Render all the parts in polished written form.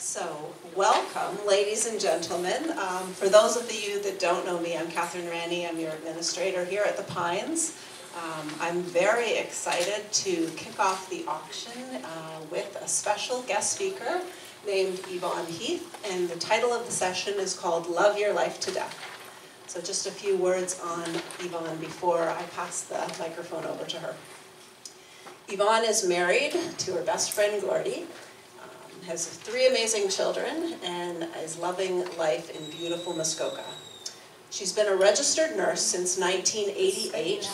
So, welcome, ladies and gentlemen. For those of you that don't know me, I'm Catherine Ranney. I'm your administrator here at the Pines. I'm very excited to kick off the auction with a special guest speaker named Yvonne Heath, and the title of the session is called Love Your Life to Death. So just a few words on Yvonne before I pass the microphone over to her. Yvonne is married to her best friend, Gordy, has 3 amazing children, and is loving life in beautiful Muskoka. She's been a registered nurse since 1988,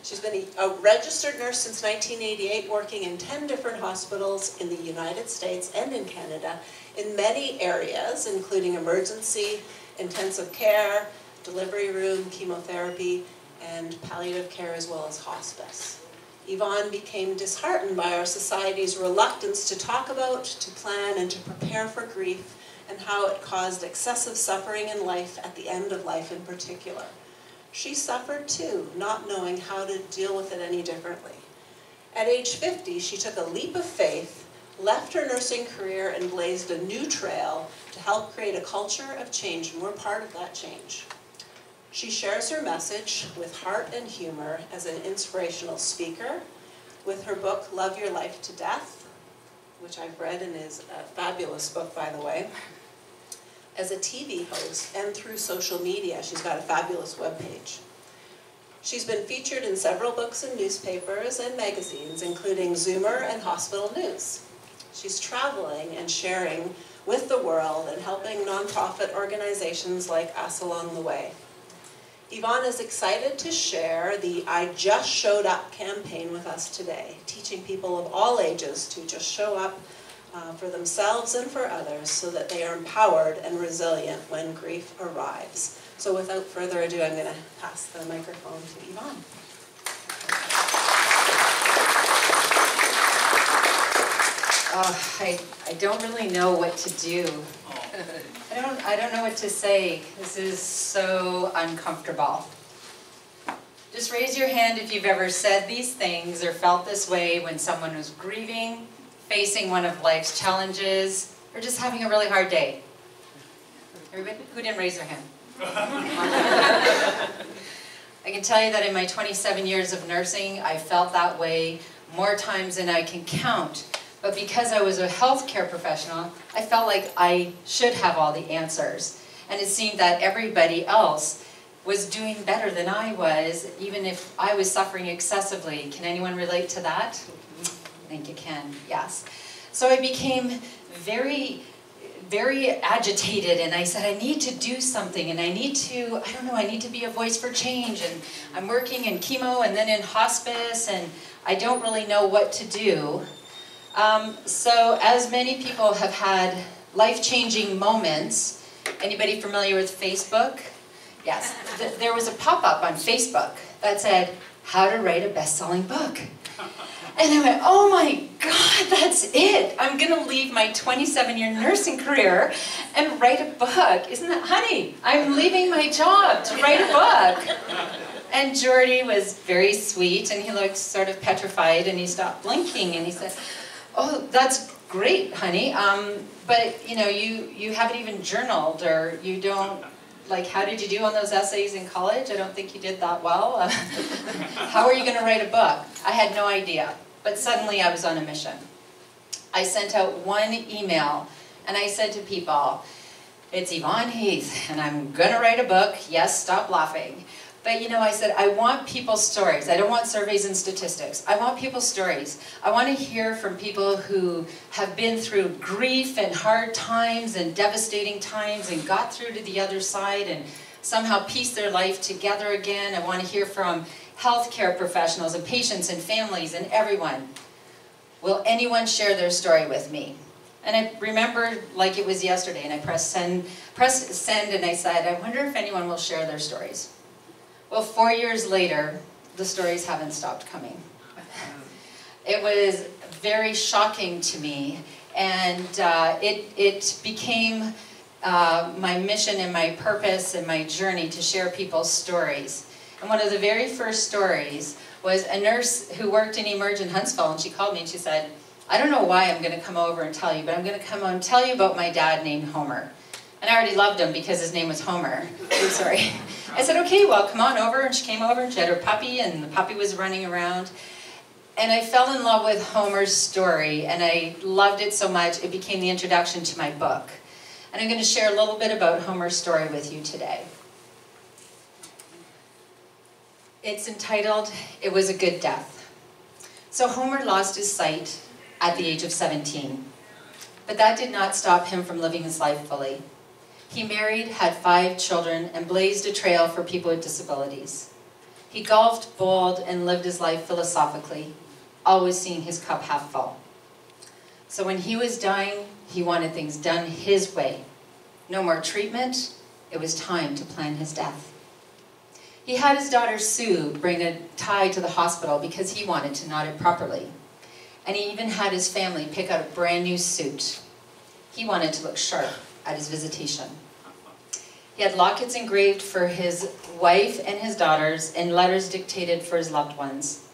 She's been a registered nurse since 1988, working in 10 different hospitals in the United States and in Canada, in many areas, including emergency, intensive care, delivery room, chemotherapy, and palliative care, as well as hospice. Yvonne became disheartened by our society's reluctance to talk about, to plan, and to prepare for grief, and how it caused excessive suffering in life, at the end of life in particular. She suffered too, not knowing how to deal with it any differently. At age 50, she took a leap of faith, left her nursing career, and blazed a new trail to help create a culture of change, and we're part of that change. She shares her message with heart and humor as an inspirational speaker, with her book, Love Your Life to Death, which I've read and is a fabulous book, by the way, as a TV host, and through social media. She's got a fabulous webpage. She's been featured in several books and newspapers and magazines, including Zoomer and Hospital News. She's traveling and sharing with the world and helping nonprofit organizations like us along the way. Yvonne is excited to share the I Just Showed Up campaign with us today, teaching people of all ages to just show up for themselves and for others so that they are empowered and resilient when grief arrives. So without further ado, I'm going to pass the microphone to Yvonne. I don't really know what to do. I don't know what to say. This is so uncomfortable. Just raise your hand if you've ever said these things or felt this way when someone was grieving, facing one of life's challenges, or just having a really hard day. Everybody? Who didn't raise their hand? I can tell you that in my 27 years of nursing, I felt that way more times than I can count. But because I was a healthcare professional, I felt like I should have all the answers. And it seemed that everybody else was doing better than I was, even if I was suffering excessively. Can anyone relate to that? I think you can, yes. So I became very agitated, and I said, I need to do something, and I need to be a voice for change. And I'm working in chemo and then in hospice, and I don't really know what to do. So as many people have had life-changing moments, anybody familiar with Facebook? Yes, there was a pop-up on Facebook that said, how to write a best-selling book. And I went, oh my God, that's it. I'm going to leave my 27-year nursing career and write a book. Isn't that, honey, I'm leaving my job to write a book. And Jordy was very sweet, and he looked sort of petrified, and he stopped blinking, and he said, oh, that's great, honey, but you know, you haven't even journaled, or you don't, like, how did you do on those essays in college? I don't think you did that well. How are you going to write a book? I had no idea, but suddenly I was on a mission. I sent out one email, and I said to people, it's Yvonne Heath, and I'm going to write a book. Yes, stop laughing. But you know, I said, I want people's stories. I don't want surveys and statistics. I want people's stories. I want to hear from people who have been through grief and hard times and devastating times and got through to the other side and somehow pieced their life together again. I want to hear from healthcare professionals and patients and families and everyone. Will anyone share their story with me? And I remember like it was yesterday, and I pressed send, and I said, I wonder if anyone will share their stories. Well, 4 years later, the stories haven't stopped coming. It was very shocking to me, and it became my mission and my purpose and my journey to share people's stories. And one of the very first stories was a nurse who worked in Emerge in Huntsville, and she called me and she said, I don't know why I'm going to come over and tell you, but I'm going to come and tell you about my dad named Homer. And I already loved him because his name was Homer. I'm sorry. I said, okay, well, come on over. And she came over and she had her puppy, and the puppy was running around. And I fell in love with Homer's story, and I loved it so much, it became the introduction to my book. And I'm going to share a little bit about Homer's story with you today. It's entitled, It Was a Good Death. So Homer lost his sight at the age of 17. But that did not stop him from living his life fully. He married, had 5 children, and blazed a trail for people with disabilities. He golfed, bowled, and lived his life philosophically, always seeing his cup half full. So when he was dying, he wanted things done his way. No more treatment. It was time to plan his death. He had his daughter Sue bring a tie to the hospital because he wanted to knot it properly. And he even had his family pick out a brand new suit. He wanted to look sharp at his visitation. He had lockets engraved for his wife and his daughters and letters dictated for his loved ones.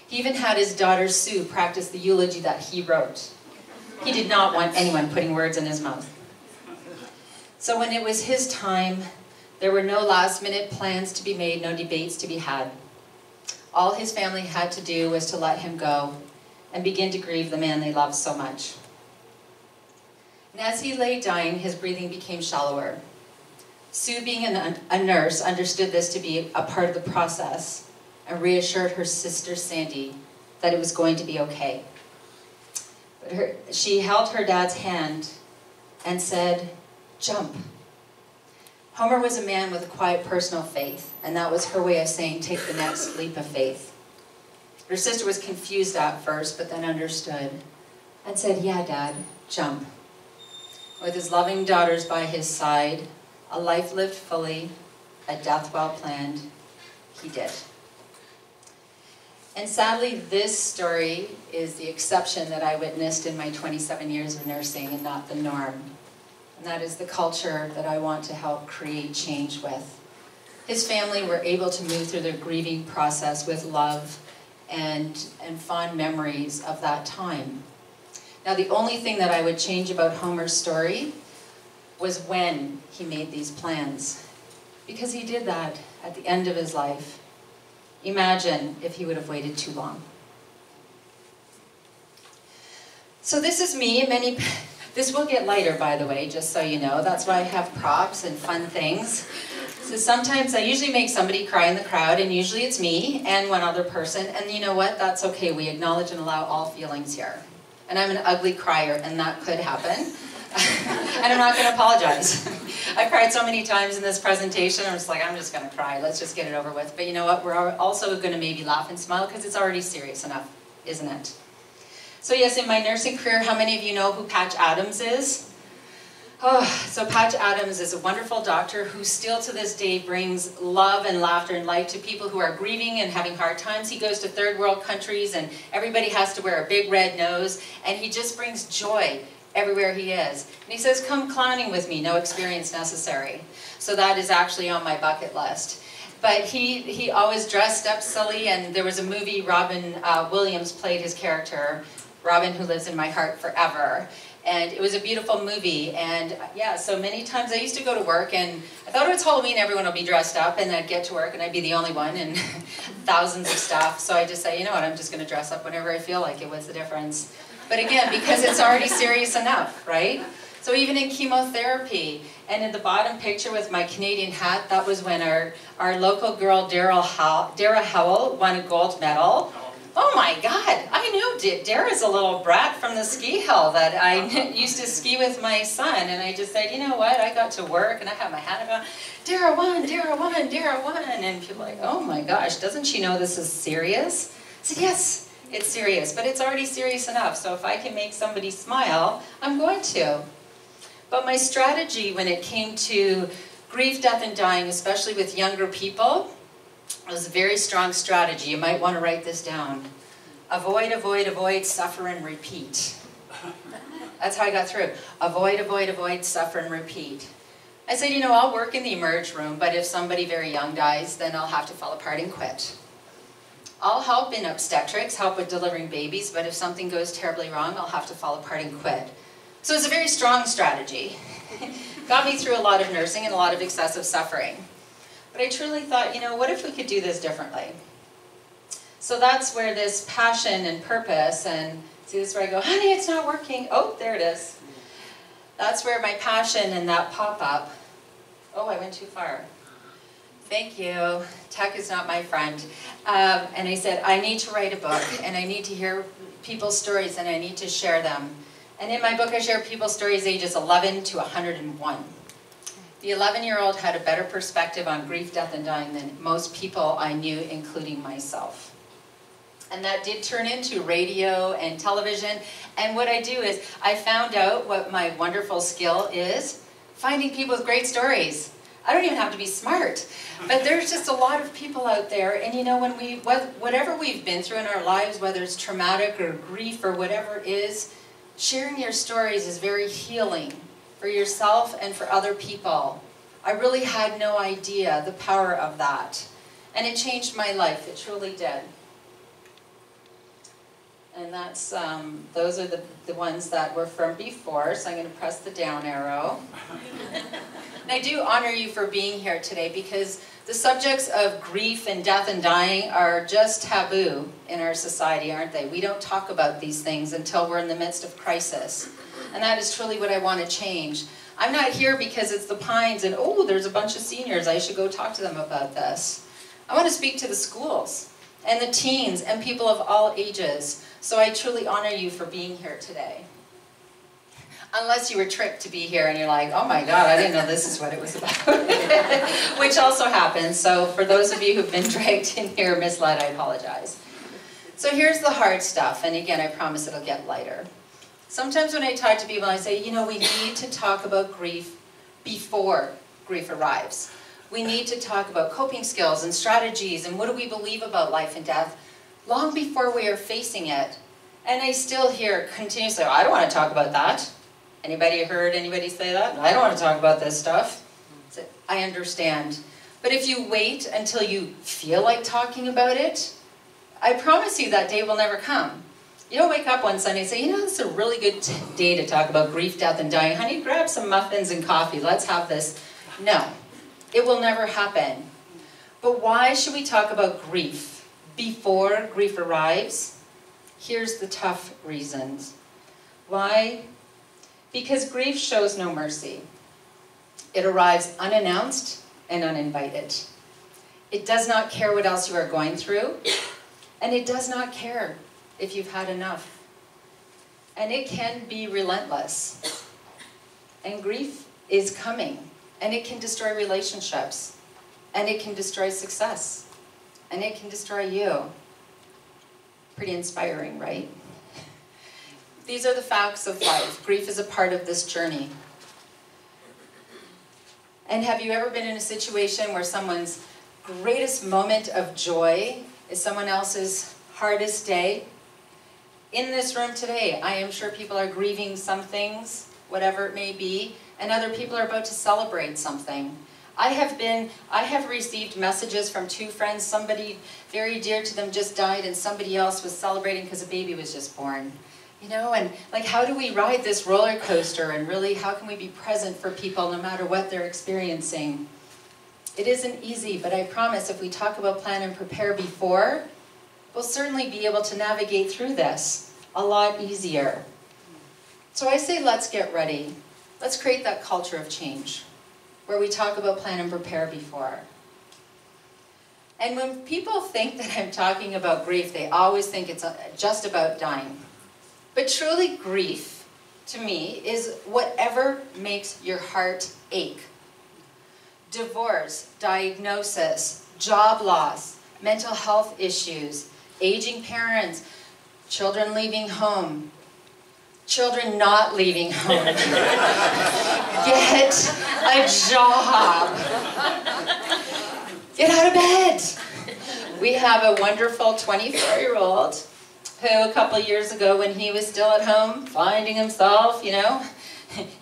He even had his daughter Sue practice the eulogy that he wrote. He did not want anyone putting words in his mouth. So when it was his time, there were no last-minute plans to be made, no debates to be had. All his family had to do was to let him go and begin to grieve the man they loved so much. And as he lay dying, his breathing became shallower. Sue, being a nurse, understood this to be a part of the process and reassured her sister Sandy that it was going to be okay. But she held her dad's hand and said, "Jump." Homer was a man with a quiet personal faith, and that was her way of saying, take the next leap of faith. Her sister was confused at first, but then understood and said, "Yeah, Dad, jump." With his loving daughters by his side, a life lived fully, a death well planned, he did. And sadly, this story is the exception that I witnessed in my 27 years of nursing and not the norm. And that is the culture that I want to help create change with. His family were able to move through their grieving process with love and fond memories of that time. Now, the only thing that I would change about Homer's story was when he made these plans, because he did that at the end of his life. Imagine if he would have waited too long. So this is me. This will get lighter, by the way, just so you know. That's why I have props and fun things. So sometimes I usually make somebody cry in the crowd, and usually it's me and one other person. And you know what? That's okay. We acknowledge and allow all feelings here. And I'm an ugly crier, and that could happen. And I'm not going to apologize. I've cried so many times in this presentation, I'm just like, I'm just going to cry. Let's just get it over with. But you know what? We're also going to maybe laugh and smile because it's already serious enough, isn't it? So yes, in my nursing career, how many of you know who Patch Adams is? Oh, so Patch Adams is a wonderful doctor who still to this day brings love and laughter and light to people who are grieving and having hard times. He goes to third world countries and everybody has to wear a big red nose, and he just brings joy everywhere he is. And he says, "Come clowning with me, no experience necessary." So that is actually on my bucket list. But he always dressed up silly, and there was a movie, Robin Williams played his character, Robin, who lives in my heart forever. And it was a beautiful movie, and yeah, so many times I used to go to work, and I thought it was Halloween, everyone will be dressed up, and I'd get to work, and I'd be the only one, and thousands of stuff. So I just say, you know what, I'm just going to dress up whenever I feel like it. What's the difference? But again, because it's already serious enough, right? So even in chemotherapy, and in the bottom picture with my Canadian hat, that was when our local girl, Dara Howell, won a gold medal. Oh my God, I knew Dara's a little brat from the ski hill that I used to ski with my son, and I just said, you know what, I got to work and I had my hat on, Dara won, Dara won, Dara won, and people are like, oh my gosh, doesn't she know this is serious? I said, yes, it's serious, but it's already serious enough, so if I can make somebody smile, I'm going to. But my strategy when it came to grief, death, and dying, especially with younger people, it was a very strong strategy. You might want to write this down. Avoid, avoid, avoid, suffer, and repeat. That's how I got through. Avoid, avoid, avoid, suffer, and repeat. I said, you know, I'll work in the emerge room, but if somebody very young dies, then I'll have to fall apart and quit. I'll help in obstetrics, help with delivering babies, but if something goes terribly wrong, I'll have to fall apart and quit. So it's a very strong strategy. Got me through a lot of nursing and a lot of excessive suffering. But I truly thought, you know, what if we could do this differently? So that's where this passion and purpose, and see, this is where I go, honey, it's not working. Oh, there it is. That's where my passion and that pop-up, oh, I went too far. Thank you. Tech is not my friend. And I said, I need to write a book, and I need to hear people's stories, and I need to share them. And in my book, I share people's stories ages 11 to 101. The 11-year-old had a better perspective on grief, death, and dying than most people I knew, including myself. And that did turn into radio and television. And what I do is, I found out what my wonderful skill is, finding people with great stories. I don't even have to be smart. But there's just a lot of people out there, and you know, when whatever we've been through in our lives, whether it's traumatic or grief or whatever it is, sharing your stories is very healing for yourself and for other people. I really had no idea the power of that. And it changed my life, it truly did. And that's, those are the ones that were from before, so I'm going to press the down arrow. And I do honor you for being here today, because the subjects of grief and death and dying are just taboo in our society, aren't they? We don't talk about these things until we're in the midst of crisis. And that is truly what I want to change. I'm not here because it's the Pines and, oh, there's a bunch of seniors, I should go talk to them about this. I want to speak to the schools and the teens and people of all ages. So I truly honor you for being here today. Unless you were tricked to be here and you're like, oh my God, I didn't know this is what it was about. Which also happens. So for those of you who've been dragged in here misled, I apologize. So here's the hard stuff. And again, I promise it'll get lighter. Sometimes when I talk to people, I say, you know, we need to talk about grief before grief arrives. We need to talk about coping skills and strategies and what do we believe about life and death long before we are facing it. And I still hear continuously, I don't want to talk about that. Anybody heard anybody say that? I don't want to talk about this stuff. So I understand. But if you wait until you feel like talking about it, I promise you that day will never come. You don't wake up one Sunday and say, you know, this is a really good day to talk about grief, death, and dying. Honey, grab some muffins and coffee. Let's have this. No, it will never happen. But why should we talk about grief before grief arrives? Here's the tough reasons. Why? Because grief shows no mercy. It arrives unannounced and uninvited. It does not care what else you are going through, and it does not care if you've had enough. And it can be relentless. And grief is coming, and it can destroy relationships, and it can destroy success, and it can destroy you. Pretty inspiring, right? These are the facts of life. Grief is a part of this journey. And have you ever been in a situation where someone's greatest moment of joy is someone else's hardest day? In this room today, I am sure people are grieving some things, whatever it may be, and other people are about to celebrate something. I have received messages from two friends, somebody very dear to them just died and somebody else was celebrating because a baby was just born. You know, and like, how do we ride this roller coaster, and really how can we be present for people no matter what they're experiencing? It isn't easy, but I promise if we talk about plan and prepare before, we'll certainly be able to navigate through this a lot easier. So I say let's get ready. Let's create that culture of change where we talk about plan and prepare before. And when people think that I'm talking about grief, they always think it's just about dying. But truly, grief, to me, is whatever makes your heart ache. Divorce, diagnosis, job loss, mental health issues, aging parents, children leaving home, children not leaving home. Get a job. Get out of bed. We have a wonderful 24-year-old who a couple of years ago, when he was still at home, finding himself, you know,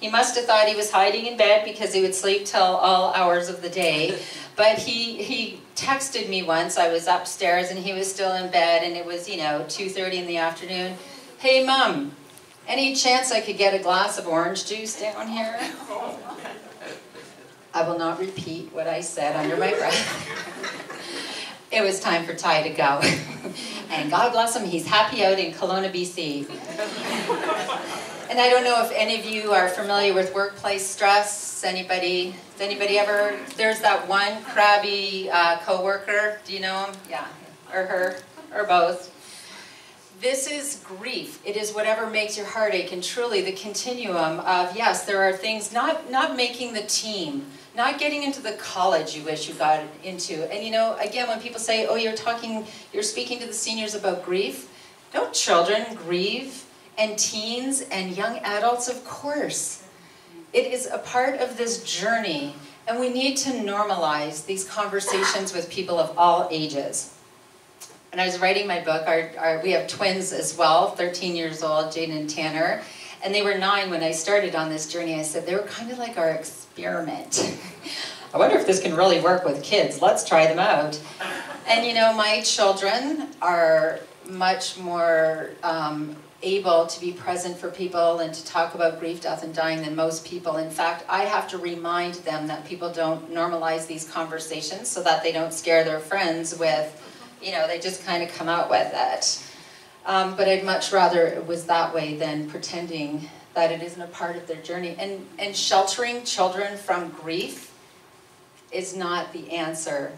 He must have thought he was hiding in bed because he would sleep till all hours of the day. But he texted me once. I was upstairs and he was still in bed, and it was, 2:30 in the afternoon. Hey, Mom, any chance I could get a glass of orange juice down here? I will not repeat what I said under my breath. It was time for Ty to go. And God bless him, he's happy out in Kelowna, BC. And I don't know if any of you are familiar with workplace stress. Anybody ever? There's that one crabby co-worker. Do you know him? Yeah, or her, or both. This is grief. It is whatever makes your heart ache, and truly the continuum of, yes, there are things not making the team, not getting into the college you wish you got into. And again, when people say, oh, you're speaking to the seniors about grief, no, children grieve, and teens and young adults, of course. It is a part of this journey, and we need to normalize these conversations with people of all ages. When I was writing my book, we have twins as well, 13 years old, Jaden and Tanner, and they were 9 when I started on this journey. I said, they were kind of like our experiment. I wonder if this can really work with kids. Let's try them out. And my children are much more able to be present for people and to talk about grief, death, and dying than most people. In fact, I have to remind them that people don't normalize these conversations so that they don't scare their friends with, they just kind of come out with it. But I'd much rather it was that way than pretending that it isn't a part of their journey. And sheltering children from grief is not the answer.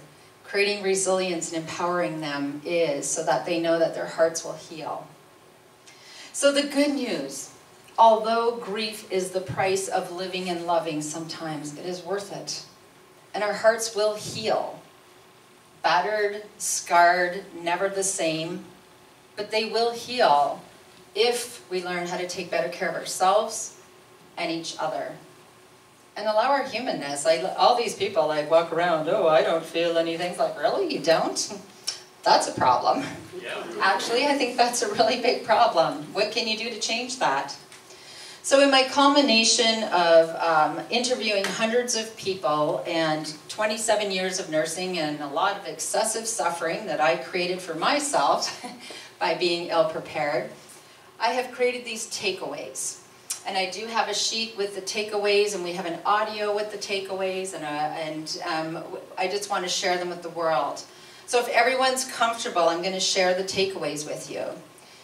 Creating resilience and empowering them is, so that they know that their hearts will heal. So the good news, although grief is the price of living and loving sometimes, it is worth it. And our hearts will heal. Battered, scarred, never the same, but they will heal if we learn how to take better care of ourselves and each other. And allow our humanness. All these people walk around, oh, I don't feel anything. It's like, really? You don't? That's a problem. Yeah. Actually, I think that's a really big problem. What can you do to change that? So in my culmination of interviewing hundreds of people and 27 years of nursing and a lot of excessive suffering that I created for myself by being ill-prepared, I have created these takeaways. And I do have a sheet with the takeaways, and we have an audio with the takeaways, and I just want to share them with the world. So if everyone's comfortable, I'm going to share the takeaways with you.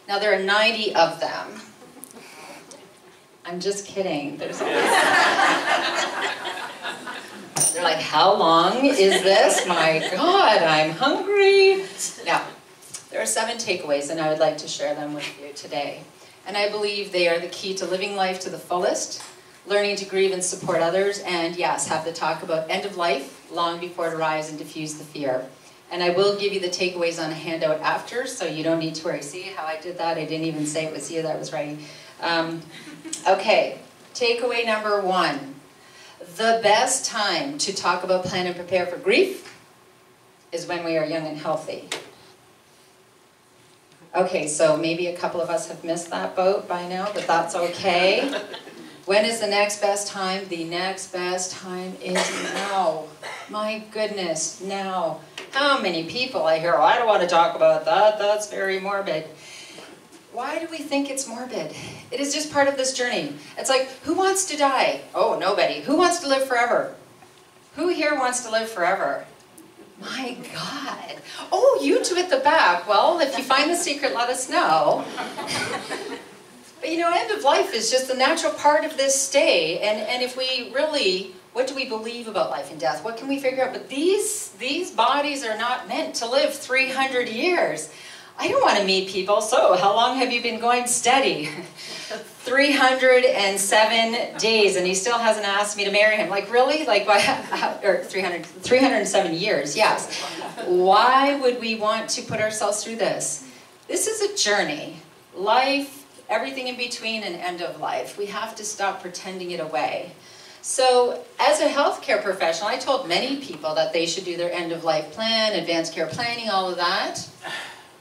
Now, there are 90 of them. I'm just kidding. They're like, how long is this? My God, I'm hungry. Now, there are 7 takeaways, and I would like to share them with you today. And I believe they are the key to living life to the fullest, learning to grieve and support others, and yes, have the talk about end of life long before it arrives and diffuse the fear. And I will give you the takeaways on a handout after, so you don't need to worry. See how I did that? I didn't even say it was you that was writing. Okay, takeaway number 1. The best time to talk about, plan, and prepare for grief is when we are young and healthy. Okay, so maybe a couple of us have missed that boat by now, but that's okay. When is the next best time? The next best time is now. My goodness, now. How many people I hear, oh, I don't want to talk about that, that's very morbid. Why do we think it's morbid? It is just part of this journey. It's like, who wants to die? Oh, nobody. Who wants to live forever? Who here wants to live forever? My God. Oh, you two at the back. Well, if you find the secret, let us know. But end of life is just the natural part of this stay. And if we really, what do we believe about life and death? What can we figure out? But these bodies are not meant to live 300 years. I don't want to meet people. So how long have you been going steady? 307 days, and he still hasn't asked me to marry him. Like, really? Like, why? Or 307 years, yes. Why would we want to put ourselves through this? This is a journey. Life, everything in between, and end of life. We have to stop pretending it away. So, as a healthcare professional, I told many people that they should do their end of life plan, advanced care planning, all of that.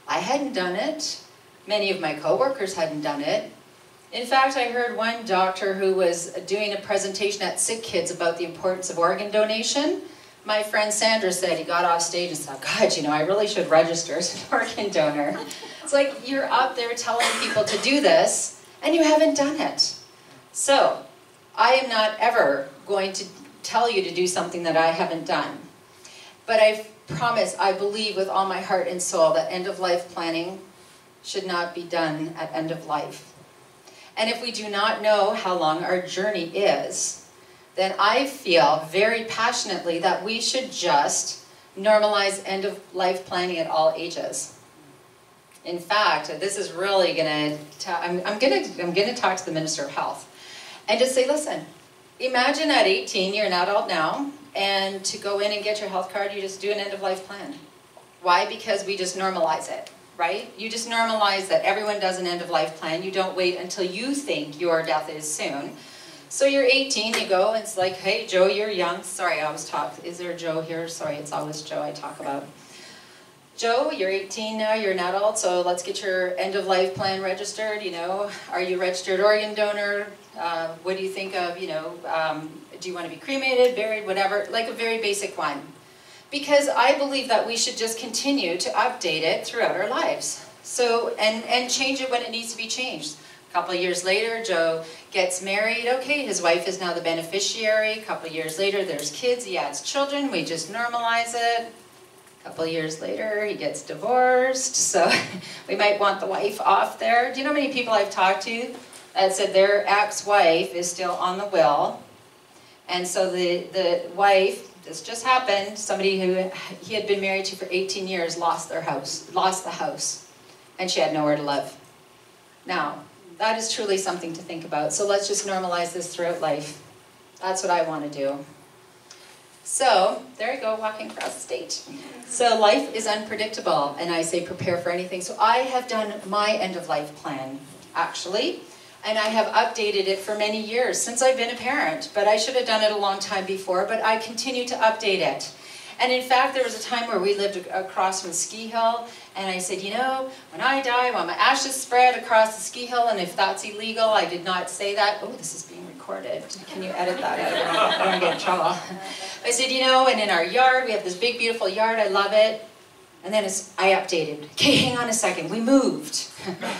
I hadn't done it. Many of my coworkers hadn't done it. In fact, I heard one doctor who was doing a presentation at Sick Kids about the importance of organ donation. My friend Sandra said, he got off stage and said, God, you know, I really should register as an organ donor. It's like you're up there telling people to do this, and you haven't done it. So, I am not ever going to tell you to do something that I haven't done. But I promise, I believe with all my heart and soul that end-of-life planning should not be done at end of life. And if we do not know how long our journey is, then I feel very passionately that we should just normalize end-of-life planning at all ages. In fact, this is really going to, I'm going to talk to the Minister of Health and just say, listen, imagine at 18, you're an adult now, and to go in and get your health card, you just do an end-of-life plan. Why? Because we just normalize it, right? You just normalize that everyone does an end-of-life plan. You don't wait until you think your death is soon. So you're 18, you go, and it's like, hey, Joe, you're young. Sorry, I always talk. Is there a Joe here? Sorry, it's always Joe I talk about. Joe, you're 18 now, you're an adult, so let's get your end-of-life plan registered, you know. Are you a registered organ donor? What do you think of, you know, do you want to be cremated, buried, whatever, like a very basic one. Because I believe that we should just continue to update it throughout our lives. So, and change it when it needs to be changed. A couple of years later, Joe gets married. Okay, his wife is now the beneficiary. A couple of years later, there's kids. He adds children. We just normalize it. A couple of years later, he gets divorced. So we might want the wife off there. Do you know how many people I've talked to that said their ex-wife is still on the will? And so the wife, this just happened, somebody who he had been married to for 18 years lost the house, and she had nowhere to live. Now, that is truly something to think about. So let's just normalize this throughout life. That's what I want to do. So, there you go, walking across the stage. So life is unpredictable, and I say prepare for anything. So I have done my end-of-life plan, actually, and I have updated it for many years since I've been a parent. But I should have done it a long time before, but I continue to update it. And in fact, there was a time where we lived across from Ski Hill, and I said, you know, when I die, I want my ashes spread across the ski hill, and if that's illegal, I did not say that. Oh, this is being recorded. Can you edit that out? I don't want to get in trouble. I said, you know, and in our yard, we have this big, beautiful yard. I love it. And then I updated. Okay, hang on a second. We moved.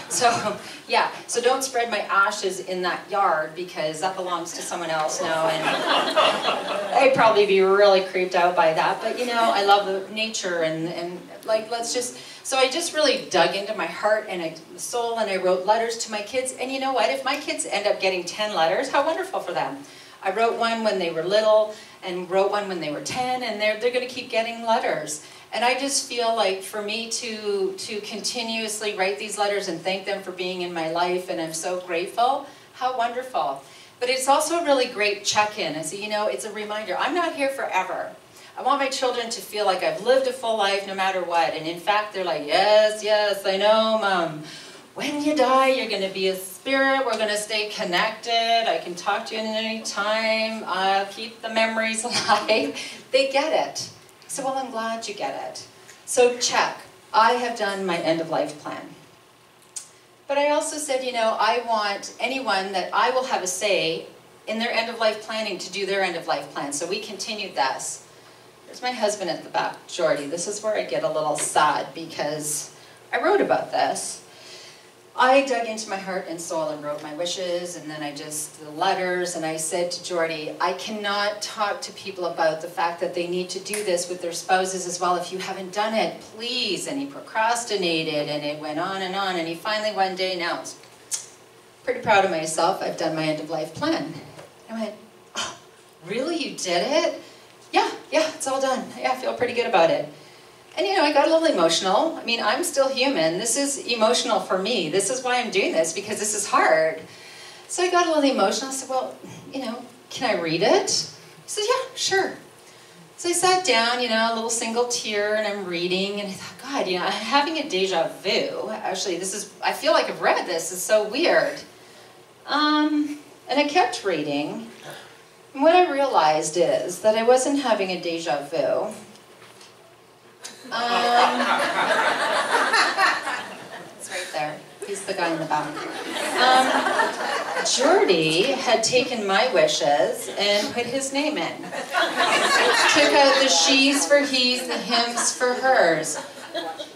So, yeah. So don't spread my ashes in that yard because that belongs to someone else now. And I'd probably be really creeped out by that. But, you know, I love the nature and like, let's just... So I just really dug into my heart and the soul, and I wrote letters to my kids. And you know what? If my kids end up getting 10 letters, how wonderful for them. I wrote one when they were little and wrote one when they were 10, and they're going to keep getting letters. And I just feel like for me to continuously write these letters and thank them for being in my life, and I'm so grateful, how wonderful. But it's also a really great check-in. And so, you know, it's a reminder, I'm not here forever. I want my children to feel like I've lived a full life no matter what. And in fact, they're like, yes, yes, I know, Mom. When you die, you're going to be a spirit. We're going to stay connected. I can talk to you at any time. I'll keep the memories alive. They get it. So, well, I'm glad you get it. So check. I have done my end-of-life plan. But I also said, you know, I want anyone that I will have a say in their end-of-life planning to do their end-of-life plan. So we continued this. There's my husband at the back, Jordy. This is where I get a little sad because I wrote about this. I dug into my heart and soul and wrote my wishes, and then the letters, and I said to Jordy, I cannot talk to people about the fact that they need to do this with their spouses as well if you haven't done it, please. And he procrastinated, and it went on, and he finally one day announced, pretty proud of myself, I've done my end-of-life plan. I went, oh, really, you did it? Yeah, it's all done. Yeah, I feel pretty good about it. And you know, I got a little emotional. I mean, I'm still human. This is emotional for me. This is why I'm doing this, because this is hard. So I got a little emotional. I said, well, you know, can I read it? He said, yeah, sure. So I sat down, you know, a little single tear, and I'm reading, and I thought, God, you know, I'm having a deja vu. Actually, I feel like I've read this. It's so weird. And I kept reading. And what I realized is that I wasn't having a deja vu. It's right there. He's the guy in the back. Jordy had taken my wishes and put his name in. Took out the she's for he's, the him's for hers.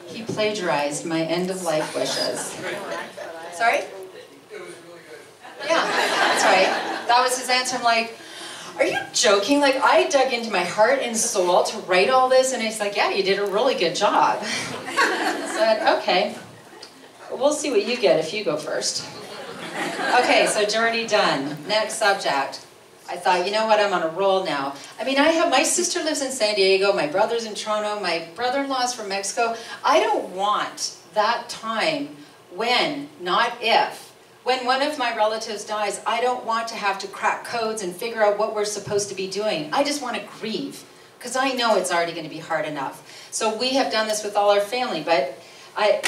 He plagiarized my end-of-life wishes. Sorry? Yeah, that's right. That was his answer. I'm like, are you joking? Like, I dug into my heart and soul to write all this, and he's like, yeah, you did a really good job. I said, okay, we'll see what you get if you go first. Okay, so Jordy done. Next subject. I thought, you know what, I'm on a roll now. I mean, my sister lives in San Diego, my brother's in Toronto, my brother-in-law's from Mexico. I don't want that time when, not if, when one of my relatives dies, I don't want to have to crack codes and figure out what we're supposed to be doing. I just want to grieve, because I know it's already going to be hard enough. So we have done this with all our family, but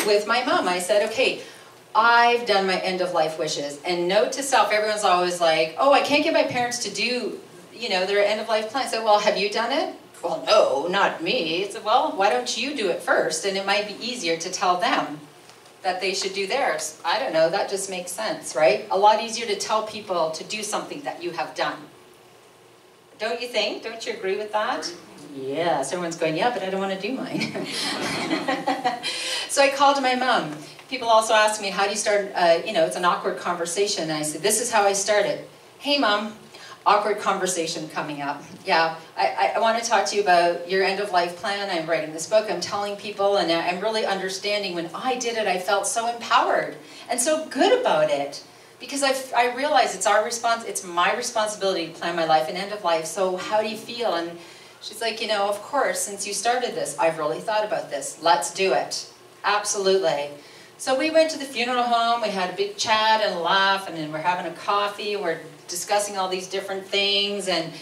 with my mom, I said, okay, I've done my end-of-life wishes. And note to self, everyone's always like, oh, I can't get my parents to do, you know, their end-of-life plan. I said, well, have you done it? Well, no, not me. I said, well, why don't you do it first? And it might be easier to tell them that they should do theirs. I don't know, that just makes sense, right? A lot easier to tell people to do something that you have done. Don't you think? Don't you agree with that? Yes, everyone's going, yeah, but I don't want to do mine. So I called my mom. People also ask me, how do you start, you know, it's an awkward conversation. And I said, this is how I started. Hey, Mom, awkward conversation coming up. Yeah, I want to talk to you about your end-of-life plan. I'm writing this book. I'm telling people, and I'm really understanding. When I did it, I felt so empowered and so good about it. Because I realize it's it's my responsibility to plan my life and end of life. So how do you feel? And she's like, you know, of course, since you started this, I've really thought about this. Let's do it. Absolutely. So we went to the funeral home, we had a big chat and a laugh, and then we're having a coffee, we're discussing all these different things, and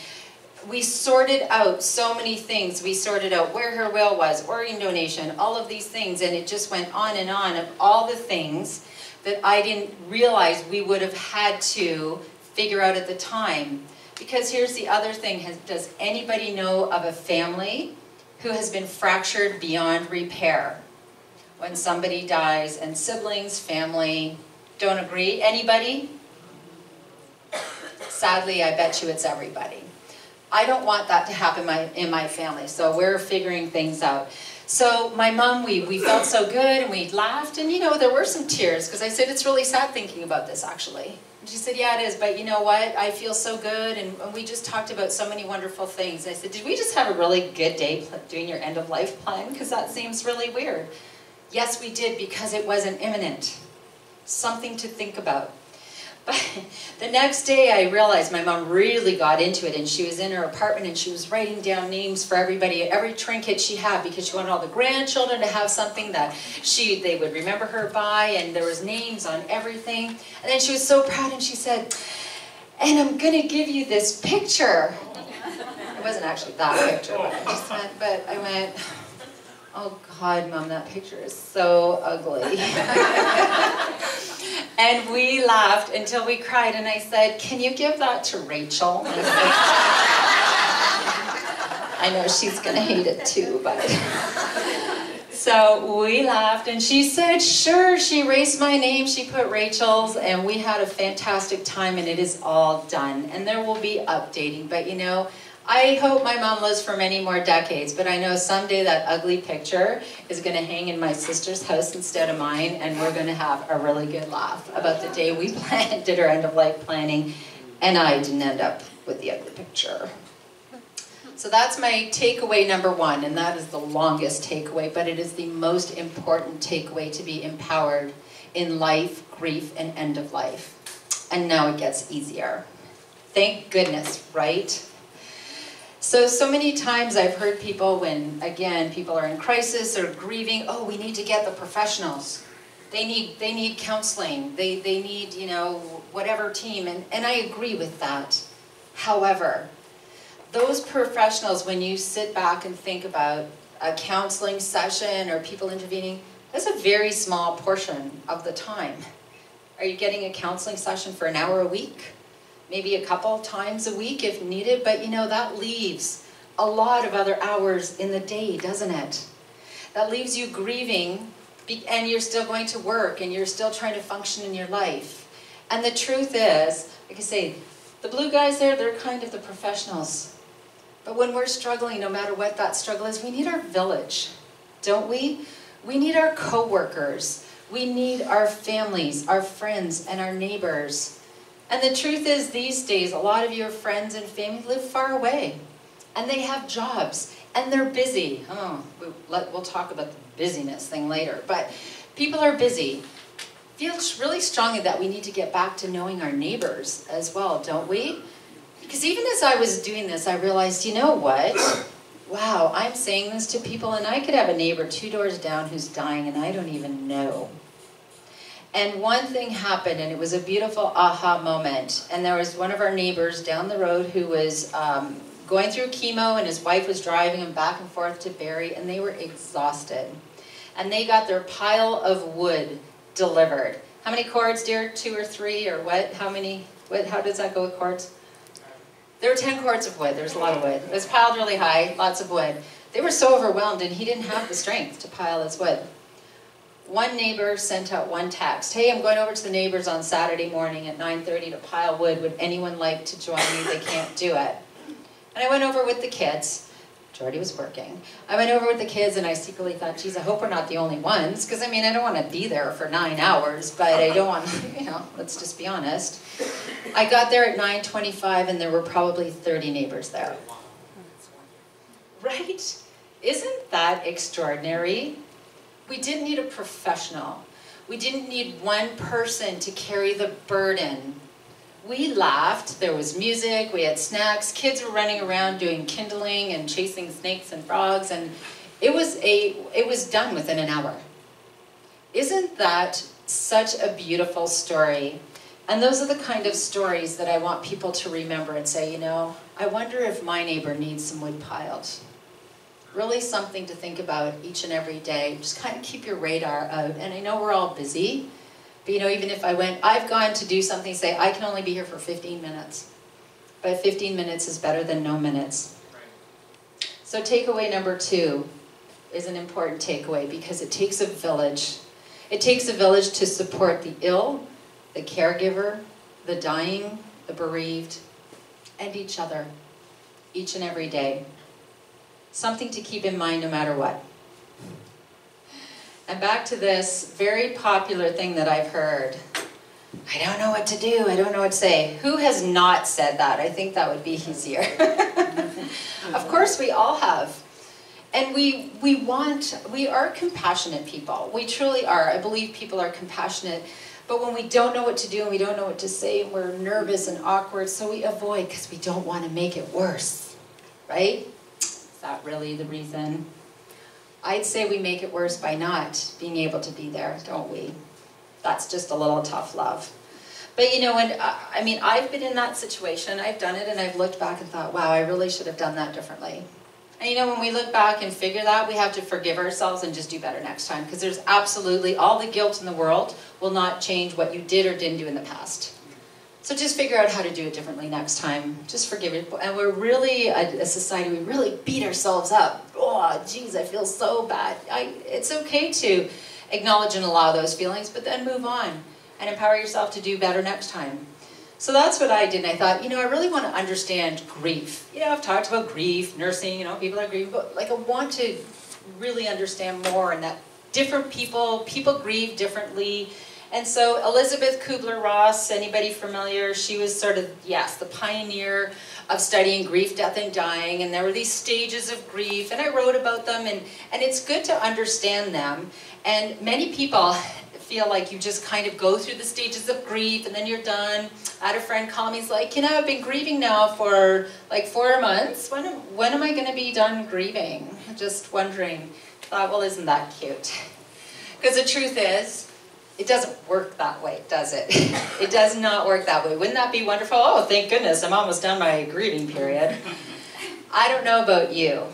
we sorted out so many things. We sorted out where her will was, organ donation, all of these things, and it just went on and on of all the things that I didn't realize we would have had to figure out at the time. Because here's the other thing, does anybody know of a family who has been fractured beyond repair? When somebody dies, and siblings, family, don't agree? Anybody? Sadly, I bet you it's everybody. I don't want that to happen in my family, so we're figuring things out. So my mom, we felt so good, and we laughed, and you know, there were some tears, because I said, it's really sad thinking about this, actually. And she said, yeah, it is, but you know what? I feel so good, and we just talked about so many wonderful things. I said, did we just have a really good day doing your end-of-life plan? Because that seems really weird. Yes, we did, because it wasn't imminent. Something to think about. But the next day I realized my mom really got into it, and she was in her apartment and she was writing down names for everybody, every trinket she had, because she wanted all the grandchildren to have something that they would remember her by, and there was names on everything. And then she was so proud, and she said, and I'm going to give you this picture. It wasn't actually that picture, but I went, oh God, Mom, that picture is so ugly. And we laughed until we cried, and I said, can you give that to Rachel? I know she's going to hate it too, but... So we laughed, and she said, sure. She erased my name, she put Rachel's, and we had a fantastic time, and it is all done. And there will be updating, but you know, I hope my mom lives for many more decades, but I know someday that ugly picture is going to hang in my sister's house instead of mine, and we're going to have a really good laugh about the day we did our end-of-life planning, and I didn't end up with the ugly picture. So that's my takeaway number one, and that is the longest takeaway, but it is the most important takeaway to be empowered in life, grief, and end of life. And now it gets easier. Thank goodness, right? So many times I've heard people when, again, people are in crisis or grieving, oh, we need to get the professionals. They need counseling. They need, you know, whatever team, and I agree with that. However, those professionals, when you sit back and think about a counseling session or people intervening, that's a very small portion of the time. Are you getting a counseling session for an hour a week? Maybe a couple times a week if needed, but you know, that leaves a lot of other hours in the day, doesn't it? That leaves you grieving And you're still going to work, and you're still trying to function in your life. And the truth is, like I say, the blue guys there, they're kind of the professionals. But when we're struggling, no matter what that struggle is, we need our village, don't we? We need our co-workers. We need our families, our friends, and our neighbors. And the truth is, these days, a lot of your friends and family live far away. And they have jobs, and they're busy. Oh, we'll talk about the busyness thing later. But people are busy. Feel really strongly that we need to get back to knowing our neighbors as well, don't we? Because even as I was doing this, I realized, you know what? Wow, I'm saying this to people, and I could have a neighbor 2 doors down who's dying, and I don't even know. And one thing happened, and it was a beautiful aha moment. And there was one of our neighbors down the road who was going through chemo, and his wife was driving him back and forth to Barrie, and they were exhausted. And they got their pile of wood delivered. How many cords, dear? 2 or 3 or what? How many? How does that go with cords? There were 10 cords of wood. There was a lot of wood. It was piled really high, lots of wood. They were so overwhelmed, and he didn't have the strength to pile his wood. One neighbor sent out one text. Hey, I'm going over to the neighbors on Saturday morning at 9:30 to pile wood. Would anyone like to join me? They can't do it. And I went over with the kids. Jordy was working. I went over with the kids, and I secretly thought, geez, I hope we're not the only ones. Because, I mean, I don't want to be there for 9 hours, but I don't want, let's just be honest. I got there at 9:25, and there were probably 30 neighbors there. Right? Isn't that extraordinary? We didn't need a professional. We didn't need one person to carry the burden. We laughed, there was music, we had snacks, kids were running around doing kindling and chasing snakes and frogs, and it was done within an hour. Isn't that such a beautiful story? And those are the kind of stories that I want people to remember and say, I wonder if my neighbor needs some wood piled. Really something to think about each and every day. Just kind of keep your radar out. And I know we're all busy, but even if I've gone to do something, say, I can only be here for 15 minutes. But 15 minutes is better than no minutes. Right. So takeaway number 2 is an important takeaway because it takes a village. It takes a village to support the ill, the caregiver, the dying, the bereaved, and each other, each and every day. Something to keep in mind no matter what. And back to this very popular thing that I've heard. I don't know what to do, I don't know what to say. Who has not said that? I think that would be easier. Of course we all have. And we are compassionate people. We truly are. I believe people are compassionate. But when we don't know what to do and we don't know what to say, we're nervous and awkward, so we avoid because we don't want to make it worse. Right? Is that really the reason? I'd say we make it worse by not being able to be there, don't we? That's just a little tough love. But I've been in that situation, I've done it, and I've looked back and thought, wow, I really should have done that differently. And when we look back and figure that, we have to forgive ourselves and just do better next time, because there's absolutely all the guilt in the world will not change what you did or didn't do in the past. So just figure out how to do it differently next time. Just forgive it. And we're really, a society, we really beat ourselves up. Oh, geez, I feel so bad. It's okay to acknowledge and allow those feelings, but then move on and empower yourself to do better next time. So that's what I did, and I thought, I really want to understand grief. I've talked about grief, nursing, people are grieving, but I want to really understand more, and that different people grieve differently. And so Elizabeth Kubler-Ross, anybody familiar? She was sort of, yes, the pioneer of studying grief, death, and dying. And there were these stages of grief, and I wrote about them. And it's good to understand them. And many people feel like you just kind of go through the stages of grief, and then you're done. I had a friend call me, he's like, I've been grieving now for like 4 months. When am I going to be done grieving? Just wondering. Thought, well, isn't that cute? Because the truth is, it doesn't work that way, does it? It does not work that way. Wouldn't that be wonderful? Oh, thank goodness, I'm almost done my grieving period. I don't know about you,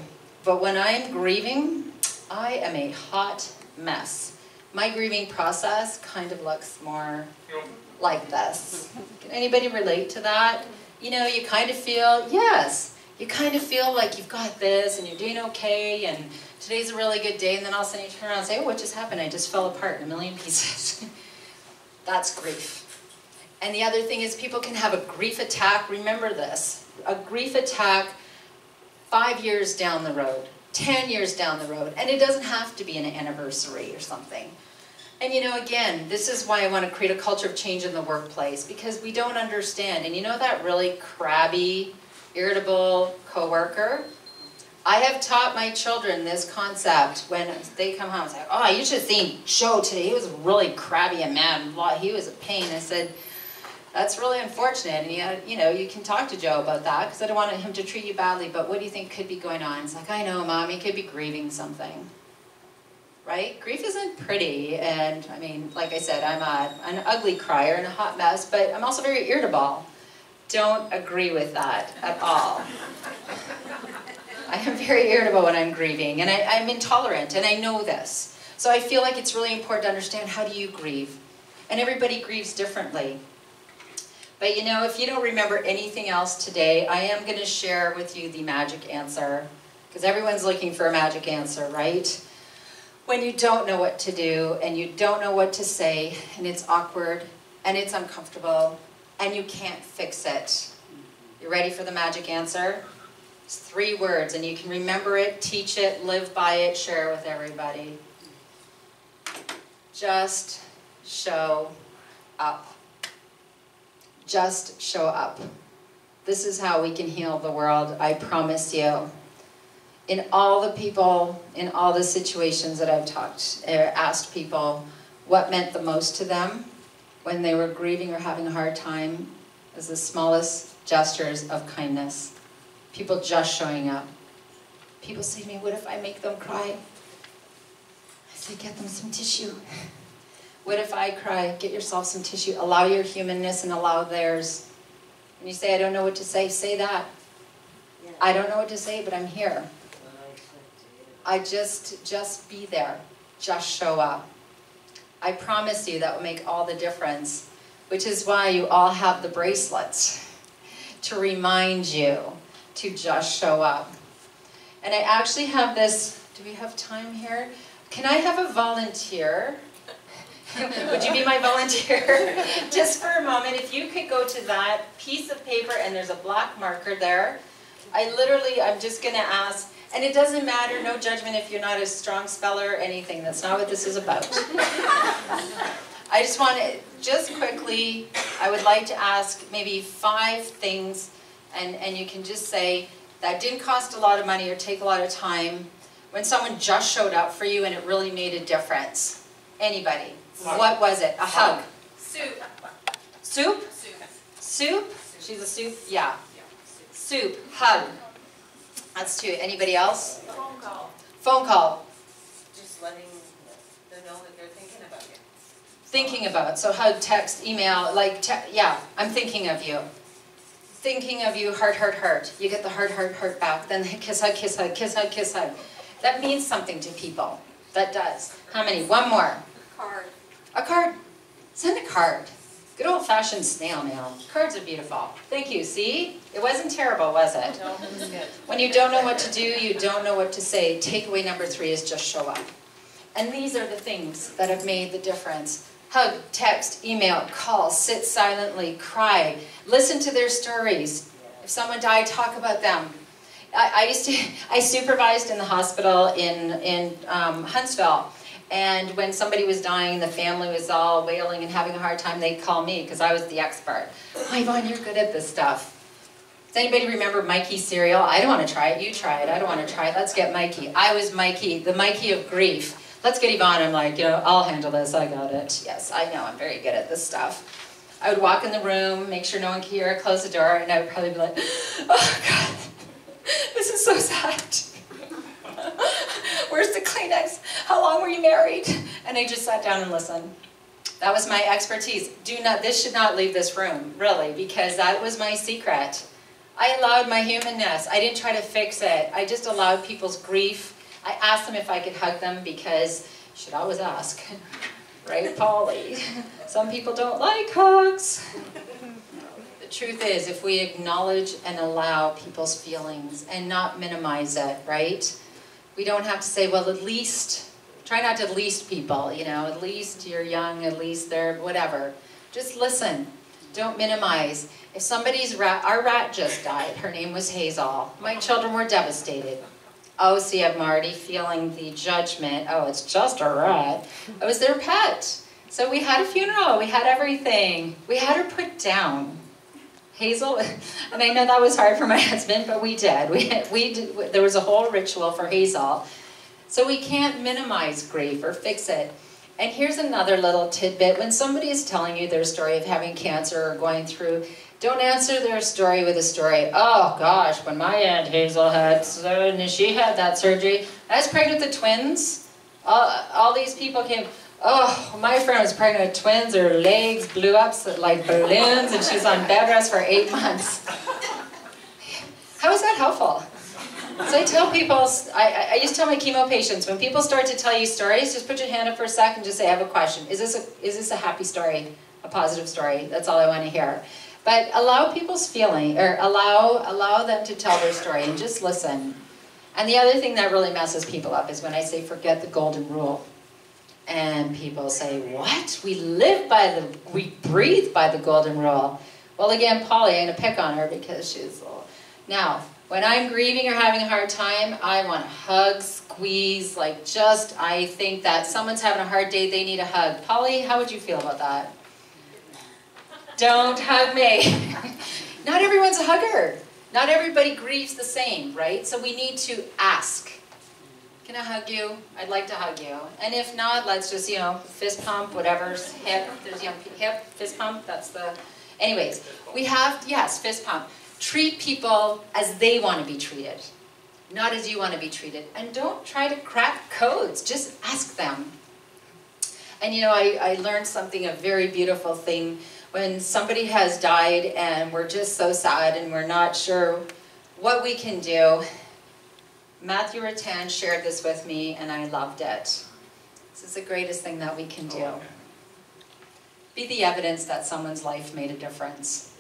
but when I'm grieving, I am a hot mess. My grieving process kind of looks more like this. Can anybody relate to that? You kind of feel, yes, You kind of feel like you've got this and you're doing okay and today's a really good day, and then all of a sudden you turn around and say, oh, what just happened? I just fell apart in a million pieces. That's grief. And the other thing is people can have a grief attack. Remember this, a grief attack 5 years down the road, 10 years down the road, and it doesn't have to be an anniversary or something. And you know, again, this is why I want to create a culture of change in the workplace, because we don't understand. And you know that really crabby, irritable coworker? I have taught my children this concept when they come home and say, oh, you should have seen Joe today. He was really crabby and mad. He was a pain. I said, that's really unfortunate. And you know, you can talk to Joe about that because I don't want him to treat you badly, but what do you think could be going on? It's like, I know, Mom, he could be grieving something. Right? Grief isn't pretty, and I mean, like I said, I'm an ugly crier and a hot mess, but I'm also very irritable. Don't agree with that at all. I am very irritable when I'm grieving, and I'm intolerant, and I know this. So I feel like it's really important to understand, how do you grieve? And everybody grieves differently. But you know, if you don't remember anything else today, I am going to share with you the magic answer, because everyone's looking for a magic answer, right? When you don't know what to do, and you don't know what to say, and it's awkward, and it's uncomfortable, and you can't fix it. You ready for the magic answer? It's 3 words, and you can remember it, teach it, live by it, share it with everybody. Just show up. Just show up. This is how we can heal the world, I promise you. In all the people, in all the situations that I've asked people what meant the most to them when they were grieving or having a hard time, is the smallest gestures of kindness. People just showing up. People say to me, what if I make them cry? I say, get them some tissue. What if I cry? Get yourself some tissue. Allow your humanness and allow theirs. When you say, I don't know what to say that. Yeah. I don't know what to say, but I'm here. I just be there. Just show up. I promise you that will make all the difference, which is why you all have the bracelets to remind you to just show up. And I actually have this, do we have time here? Can I have a volunteer? Would you be my volunteer? Just for a moment, if you could go to that piece of paper and there's a black marker there. I'm just going to ask, and it doesn't matter, no judgment if you're not a strong speller or anything. That's not what this is about. I just want to, just quickly, I would like to ask maybe 5 things, and you can just say, that didn't cost a lot of money or take a lot of time, when someone just showed up for you and it really made a difference. Anybody? What was it? A hug? Soup. Soup? Soup. Soup? She's a soup? Yeah. Soup. Hug. That's 2. Anybody else? Phone call. Phone call. Just letting them know that they're thinking about you. Thinking about. So hug, text, email, yeah, I'm thinking of you. Thinking of you, heart, heart, heart. You get the heart, heart, heart back. Then kiss, hug, kiss, hug, kiss, hug, kiss, hug. That means something to people. That does. How many? 1 more. Card. A card. Send a card. Good old-fashioned snail mail. Cards are beautiful. Thank you. See? It wasn't terrible, was it? No, it was good. When you don't know what to do, you don't know what to say. Takeaway number 3 is just show up. And these are the things that have made the difference. Hug, text, email, call, sit silently, cry, listen to their stories. If someone died, talk about them. I supervised in the hospital in Huntsville. And when somebody was dying, the family was all wailing and having a hard time, they'd call me because I was the expert. Oh, Yvonne, you're good at this stuff. Does anybody remember Mikey cereal? I don't want to try it. You try it. I don't want to try it. Let's get Mikey. I was Mikey, the Mikey of grief. Let's get Yvonne. I'm like, I'll handle this. I got it. Yes, I know. I'm very good at this stuff. I would walk in the room, make sure no one could hear, close the door, and I would probably be like, oh, God, this is so sad. Where's the Kleenex? How long were you married? And I just sat down and listened. That was my expertise. This should not leave this room, really, because that was my secret. I allowed my humanness. I didn't try to fix it. I just allowed people's grief. I asked them if I could hug them because you should always ask, right, Polly? Some people don't like hugs. The truth is, if we acknowledge and allow people's feelings and not minimize it, right? We don't have to say, well, at least, try not to least people, you know, at least you're young, at least they're whatever. Just listen. Don't minimize. If somebody's rat, our rat just died, her name was Hazel. My children were devastated. Oh, see, I'm already feeling the judgment. Oh, it's just a rat. It was their pet. So we had a funeral, we had everything. We had her put down. Hazel, and I know that was hard for my husband, but we did. There was a whole ritual for Hazel. So we can't minimize grief or fix it. And here's another little tidbit. When somebody is telling you their story of having cancer or going through, don't answer their story with a story. Oh gosh, when my Aunt Hazel she had that surgery. I was pregnant with the twins. All these people came, oh, my friend was pregnant with twins, her legs blew up like balloons and she's on bed rest for 8 months. How is that helpful? So I tell people, I used to tell my chemo patients, when people start to tell you stories, just put your hand up for a second and just say, I have a question. Is this a happy story, a positive story? That's all I want to hear. But allow people's feeling, or allow them to tell their story and just listen. And the other thing that really messes people up is when I say, forget the golden rule. And people say, what? We breathe by the golden rule. Well, again, Polly, I'm going to pick on her because she's little. Now, when I'm grieving or having a hard time, I want to hug, squeeze, I think that someone's having a hard day, they need a hug. Polly, how would you feel about that? Don't hug me. Not everyone's a hugger. Not everybody grieves the same, right? So we need to ask. Can I hug you? I'd like to hug you. And if not, let's just, fist pump, whatever's hip. There's young people, hip, fist pump, that's the... Anyways, we have, yes, fist pump. Treat people as they want to be treated, not as you want to be treated. And don't try to crack codes, just ask them. And I learned something, a very beautiful thing, when somebody has died and we're just so sad and we're not sure what we can do. Matthew Rattan shared this with me and I loved it. This is the greatest thing that we can do. Be the evidence that someone's life made a difference.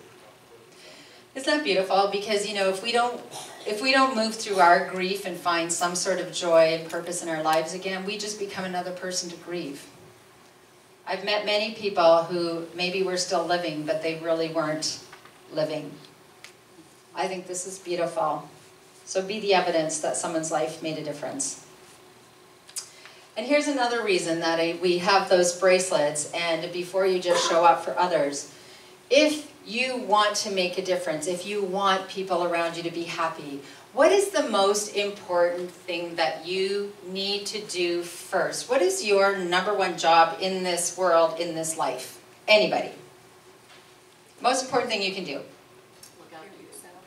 Isn't that beautiful? Because if we don't move through our grief and find some sort of joy and purpose in our lives again, we just become another person to grieve. I've met many people who maybe were still living, but they really weren't living. I think this is beautiful. So be the evidence that someone's life made a difference. And here's another reason that we have those bracelets, and before you just show up for others. If you want to make a difference, if you want people around you to be happy, what is the most important thing that you need to do first? What is your #1 job in this world, in this life? Anybody? Most important thing you can do. Look after yourself.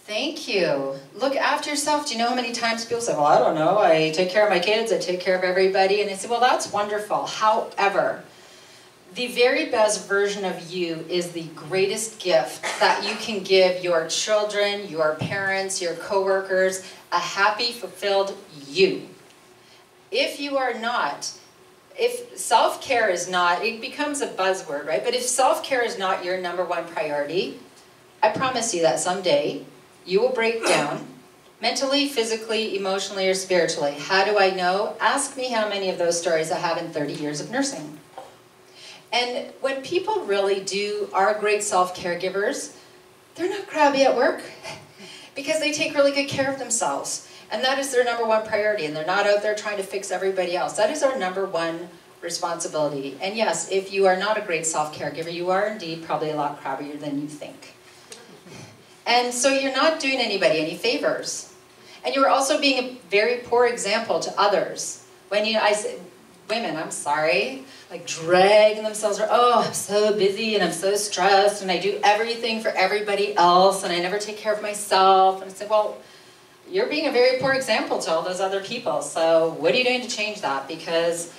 Thank you. Look after yourself. Do you know how many times people say, well, I don't know, I take care of my kids, I take care of everybody. And I say, well, that's wonderful. However, the very best version of you is the greatest gift that you can give your children, your parents, your coworkers, a happy, fulfilled you. If you are not, if self-care is not, it becomes a buzzword, right? But if self-care is not your #1 priority, I promise you that someday you will break down mentally, physically, emotionally, or spiritually. How do I know? Ask me how many of those stories I have in 30 years of nursing. And when people really are great self-care givers, they're not crabby at work because they take really good care of themselves. And that is their #1 priority, and they're not out there trying to fix everybody else. That is our #1 responsibility. And yes, if you are not a great self-care giver, you are indeed probably a lot crabbier than you think. And so you're not doing anybody any favors. And you're also being a very poor example to others. When I say, women, I'm sorry, dragging themselves, oh, I'm so busy and I'm so stressed and I do everything for everybody else and I never take care of myself. And I say, well, you're being a very poor example to all those other people. So what are you doing to change that? Because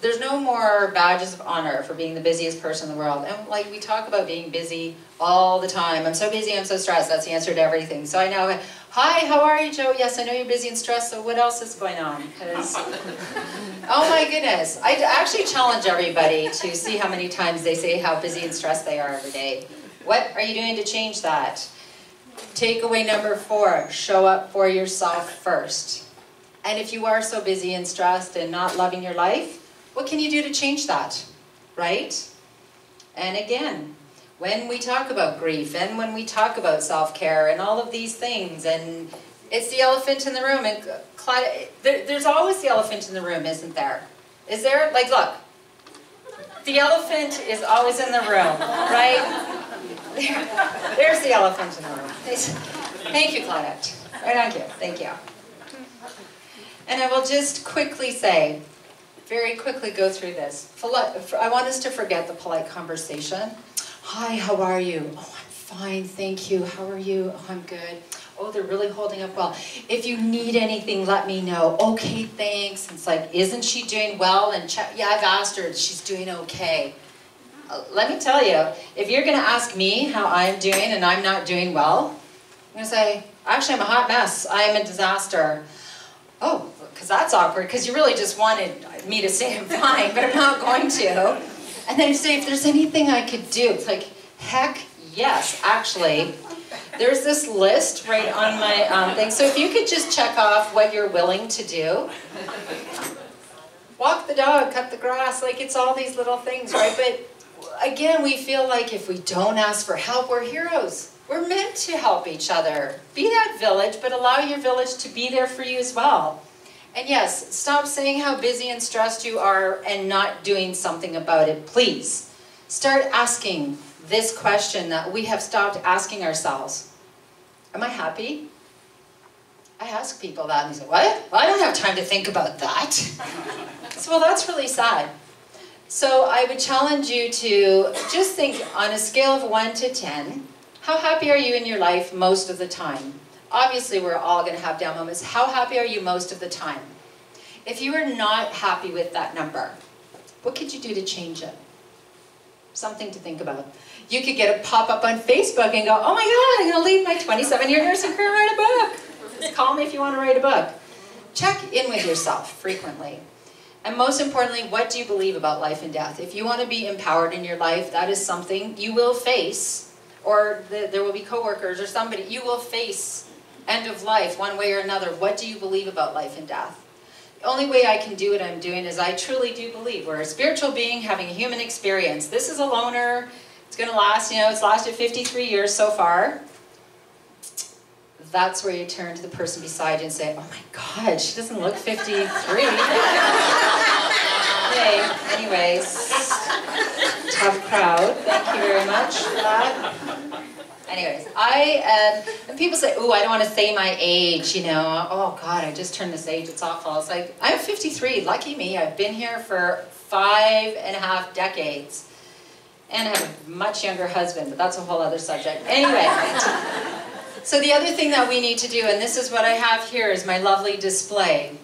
there's no more badges of honor for being the busiest person in the world. And we talk about being busy all the time. I'm so busy, I'm so stressed. That's the answer to everything. So I know, hi, how are you, Joe? Yes, I know you're busy and stressed, so what else is going on? Because, oh my goodness. I actually challenge everybody to see how many times they say how busy and stressed they are every day. What are you doing to change that? Takeaway number 4, show up for yourself first. And if you are so busy and stressed and not loving your life, what can you do to change that, right? And again, when we talk about grief and when we talk about self-care and all of these things, and it's the elephant in the room, and there's always the elephant in the room, isn't there? Is there? Like, look, the elephant is always in the room, right? There's the elephant in the room. Thank you, Claudette. Right on cue. Thank you. And I will just quickly say, very quickly go through this. I want us to forget the polite conversation. Hi, how are you? Oh, I'm fine, thank you. How are you? Oh, I'm good. Oh, they're really holding up well. If you need anything, let me know. Okay, thanks. It's like, isn't she doing well? And yeah, I've asked her, she's doing okay. Let me tell you, if you're going to ask me how I'm doing and I'm not doing well, I'm going to say, actually, I'm a hot mess. I am a disaster. Oh, because that's awkward, because you really just wanted me to say I'm fine, but I'm not going to. And then you say, if there's anything I could do, it's like, heck yes, actually. There's this list right on my thing. So if you could just check off what you're willing to do. Walk the dog, cut the grass, like it's all these little things, right? But again, we feel like if we don't ask for help, we're heroes. We're meant to help each other. Be that village, but allow your village to be there for you as well. And yes, stop saying how busy and stressed you are and not doing something about it, please. Start asking this question that we have stopped asking ourselves. Am I happy? I ask people that and they say, what? Well, I don't have time to think about that. So, well, that's really sad. So I would challenge you to just think on a scale of 1 to 10, how happy are you in your life most of the time? Obviously, we're all going to have down moments. How happy are you most of the time? If you are not happy with that number, what could you do to change it? Something to think about. You could get a pop-up on Facebook and go, oh my God, I'm going to leave my 27-year nursing career and write a book. Just call me if you want to write a book. Check in with yourself frequently. And most importantly, what do you believe about life and death? If you want to be empowered in your life, that is something you will face, or there will be coworkers or somebody, you will face end of life one way or another. What do you believe about life and death? The only way I can do what I'm doing is I truly do believe we're a spiritual being having a human experience. This is a loner. It's going to last, it's lasted 53 years so far. That's where you turn to the person beside you and say, oh my God, she doesn't look 53. Okay, anyways, tough crowd. Thank you very much for that. Anyways, and people say, ooh, I don't want to say my age, Oh God, I just turned this age, it's awful. It's like, I'm 53, lucky me. I've been here for 5.5 decades. And I have a much younger husband, but that's a whole other subject. Anyway, so the other thing that we need to do, and this is what I have here, is my lovely display.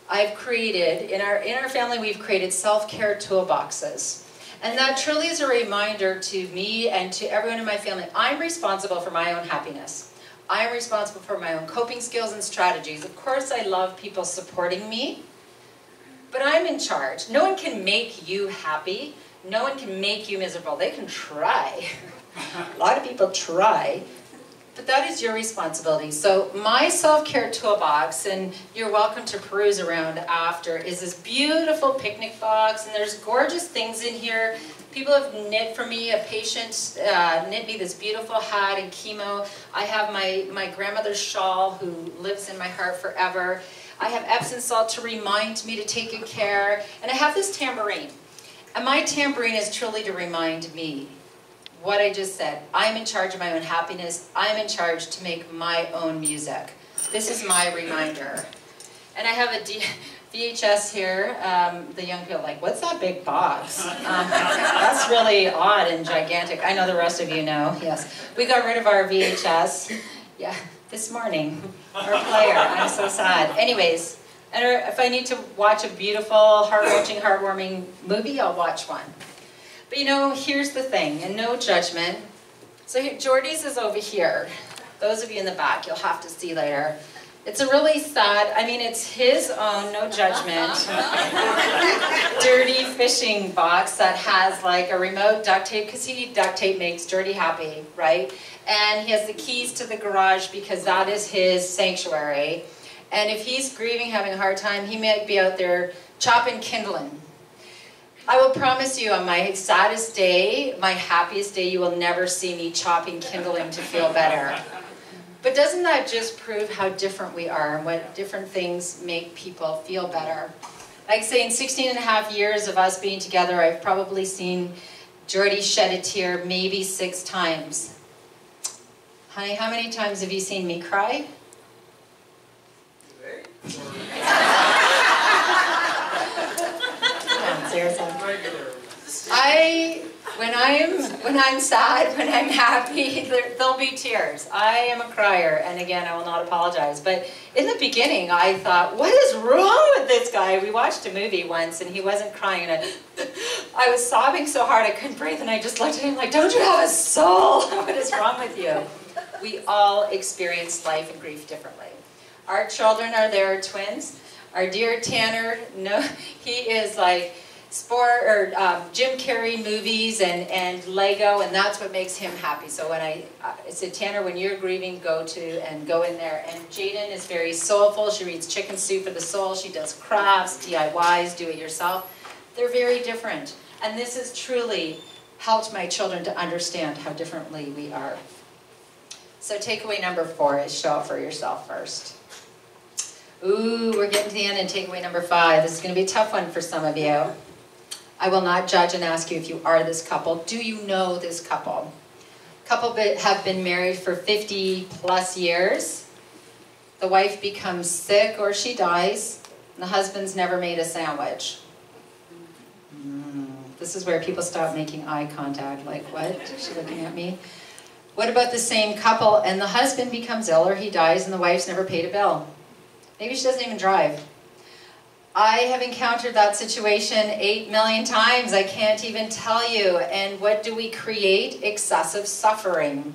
I've created, in our family, we've created self-care toolboxes. And that truly is a reminder to me and to everyone in my family, I'm responsible for my own happiness. I'm responsible for my own coping skills and strategies. Of course, I love people supporting me, but I'm in charge. No one can make you happy. No one can make you miserable. They can try. A lot of people try. But that is your responsibility. So my self-care toolbox, and you're welcome to peruse around after, is this beautiful picnic box, and there's gorgeous things in here. People have knit for me. A patient knit me this beautiful hat and chemo. I have my grandmother's shawl who lives in my heart forever. I have Epsom salt to remind me to take good care. And I have this tambourine. And my tambourine is truly to remind me what I just said. I'm in charge of my own happiness. I'm in charge to make my own music. This is my reminder. And I have a VHS here. The young people are like, what's that big box? That's really odd and gigantic. I know the rest of you know, yes. We got rid of our VHS, yeah, this morning. Our player, I'm so sad. Anyways, and if I need to watch a beautiful, heart-wrenching, heartwarming movie, I'll watch one. But here's the thing, and no judgment. So Jordy's is over here. Those of you in the back, you'll have to see later. It's a really sad, I mean, it's his own, no judgment, dirty fishing box that has like a remote duct tape, because duct tape makes Jordy happy, right? And he has the keys to the garage because that is his sanctuary. And if he's grieving, having a hard time, he might be out there chopping kindling. I will promise you, on my saddest day, my happiest day, you will never see me chopping kindling to feel better. But doesn't that just prove how different we are and what different things make people feel better? Like I say, in 16 and a half years of us being together, I've probably seen Jordy shed a tear maybe 6 times. Honey, how many times have you seen me cry? Today? Come on, seriously. Regular. When I'm sad, when I'm happy, there'll be tears. I am a crier, and again, I will not apologize. But in the beginning, I thought, what is wrong with this guy? We watched a movie once, and he wasn't crying, and I was sobbing so hard I couldn't breathe, and I just looked at him like, don't you have a soul? What is wrong with you? We all experience life and grief differently. Our children are there, twins. Our dear Tanner, no, he is like Jim Carrey movies and Lego, and that's what makes him happy. So when I said, Tanner, when you're grieving, go in there. And Jaden is very soulful. She reads Chicken Soup for the Soul. She does crafts, DIYs, do it yourself. They're very different. And this has truly helped my children to understand how differently we are. So takeaway number 4 is show up for yourself first. Ooh, we're getting to the end, and takeaway number 5. This is going to be a tough one for some of you. I will not judge and ask you if you are this couple. Do you know this couple? Couple have been married for 50 plus years. The wife becomes sick or she dies, and the husband's never made a sandwich. This is where people stop making eye contact, like, what? Is she looking at me? What about the same couple and the husband becomes ill or he dies and the wife's never paid a bill? Maybe she doesn't even drive. I have encountered that situation 8 million times. I can't even tell you. And what do we create? Excessive suffering.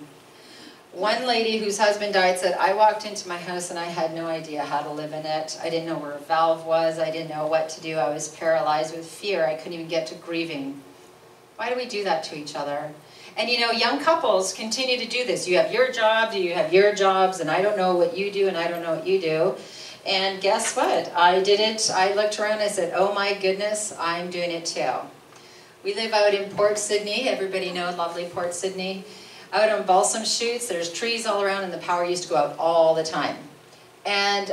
One lady whose husband died said, I walked into my house and I had no idea how to live in it. I didn't know where a valve was. I didn't know what to do. I was paralyzed with fear. I couldn't even get to grieving. Why do we do that to each other? And you know, young couples continue to do this. You have your job, you have your jobs, and I don't know what you do and I don't know what you do. And guess what? I did it. I looked around and I said, oh my goodness, I'm doing it too. We live out in Port Sydney. Everybody know lovely Port Sydney. Out on Balsam Shoots, there's trees all around and the power used to go out all the time. And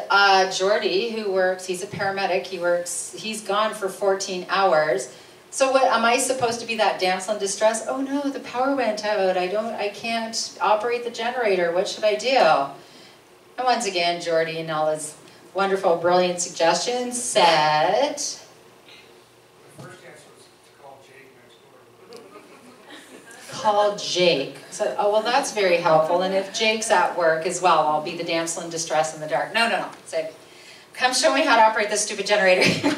Jordy, who works, he's a paramedic, he's gone for 14 hours. So what, am I supposed to be that damsel in distress? Oh no, the power went out. I can't operate the generator. What should I do? And once again, Jordy and all his wonderful, brilliant suggestions said, The first answer was to call Jake next door. call Jake. So, oh, well, that's very helpful. And if Jake's at work as well, I'll be the damsel in distress in the dark. No. Say, come show me how to operate this stupid generator.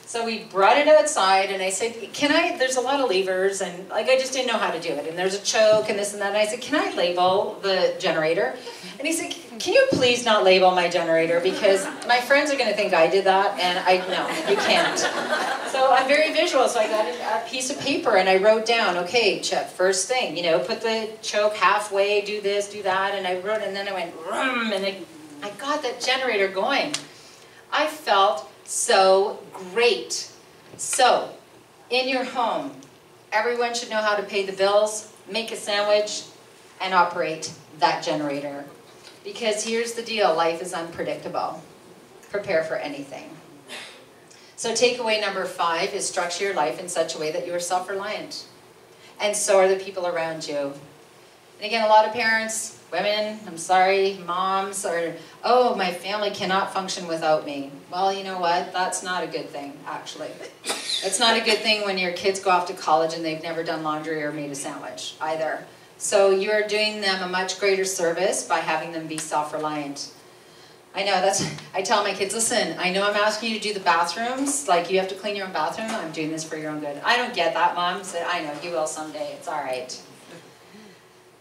So we brought it outside, and I said, there's a lot of levers, and like I just didn't know how to do it. And there's a choke and this and that. And I said, can I label the generator? And he said, can you please not label my generator, because my friends are going to think I did that, and no, you can't. So I'm very visual, so I got a piece of paper and I wrote down, okay, Chip, first thing, put the choke halfway, do this, do that, and I wrote, and then I went, rum, and I got that generator going. I felt so great. So, in your home, everyone should know how to pay the bills, make a sandwich, and operate that generator. Because here's the deal, life is unpredictable. Prepare for anything. So takeaway number 5 is structure your life in such a way that you are self-reliant. And so are the people around you. And again, a lot of parents, women, I'm sorry, moms, are, oh, my family cannot function without me. Well, you know what? That's not a good thing, actually. It's not a good thing when your kids go off to college and they've never done laundry or made a sandwich, either. So you're doing them a much greater service by having them be self-reliant. I know, I tell my kids, listen, I know I'm asking you to do the bathrooms, like you have to clean your own bathroom, I'm doing this for your own good. I don't get that, Mom. I said, I know, you will someday, it's all right.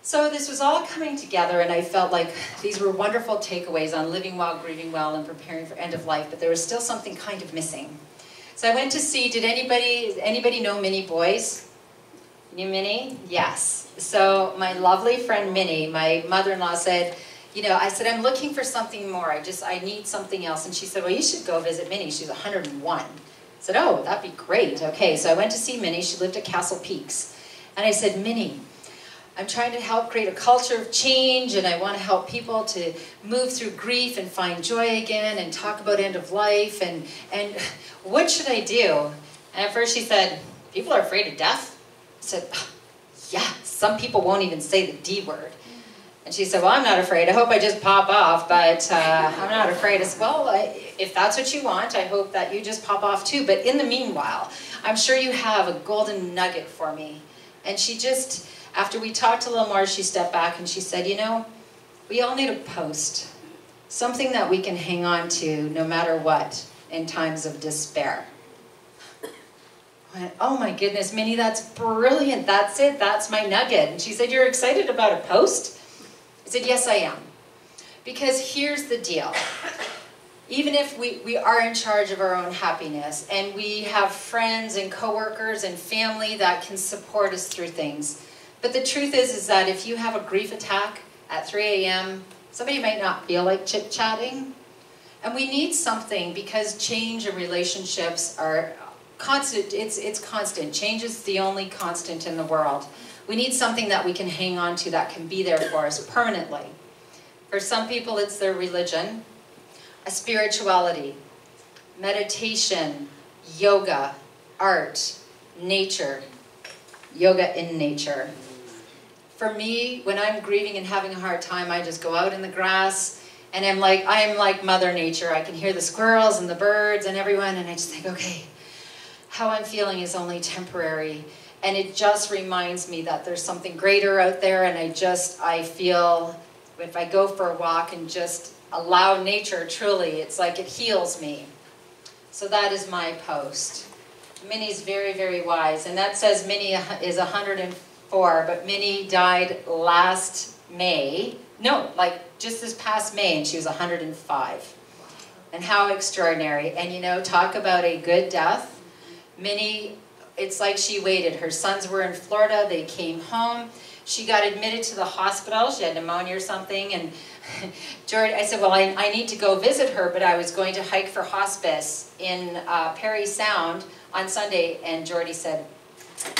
So this was all coming together, and I felt like these were wonderful takeaways on living well, grieving well, and preparing for end of life, but there was still something kind of missing. So I went to see, did anybody know Minnie Boyce? Knew Minnie? Yes. So my lovely friend Minnie, my mother-in-law said, you know, I said, I'm looking for something more. I need something else. And she said, well, you should go visit Minnie. She's 101. I said, oh, that'd be great. Okay, so I went to see Minnie. She lived at Castle Peaks. And I said, Minnie, I'm trying to help create a culture of change, and I want to help people to move through grief and find joy again and talk about end of life, and what should I do? And at first she said, people are afraid of death? I said, yeah, some people won't even say the D word. And she said, well, I'm not afraid. I hope I just pop off, but I'm not afraid. I said, well, if that's what you want, I hope that you just pop off too. But in the meanwhile, I'm sure you have a golden nugget for me. And she just, after we talked a little more, she stepped back and she said, you know, we all need a post. Something that we can hang on to no matter what in times of despair. I went, oh my goodness, Minnie, that's brilliant. That's it. That's my nugget. And she said, you're excited about a post? I said, yes, I am. Because here's the deal. Even if we are in charge of our own happiness, and we have friends and coworkers and family that can support us through things, but the truth is that if you have a grief attack at 3 a.m., somebody might not feel like chit-chatting. And we need something, because change and relationships are constant. It's constant. Change is the only constant in the world. We need something that we can hang on to that can be there for us permanently. For some people, it's their religion, a spirituality, meditation, yoga, art, nature, yoga in nature. For me, when I'm grieving and having a hard time, I just go out in the grass, and I am like Mother Nature. I can hear the squirrels and the birds and everyone, and I just think, okay, how I'm feeling is only temporary. And it just reminds me that there's something greater out there, and I feel if I go for a walk and just allow nature, truly, it's like it heals me. So that is my post. Minnie's very, very wise, and that says Minnie is 104, but Minnie died last May. No, like just this past May, and she was 105. And how extraordinary. And you know, talk about a good death. Minnie, it's like she waited. Her sons were in Florida. They came home. She got admitted to the hospital. She had pneumonia or something. And Jordy, I said, well, I need to go visit her, but I was going to hike for hospice in Perry Sound on Sunday. And Jordy said,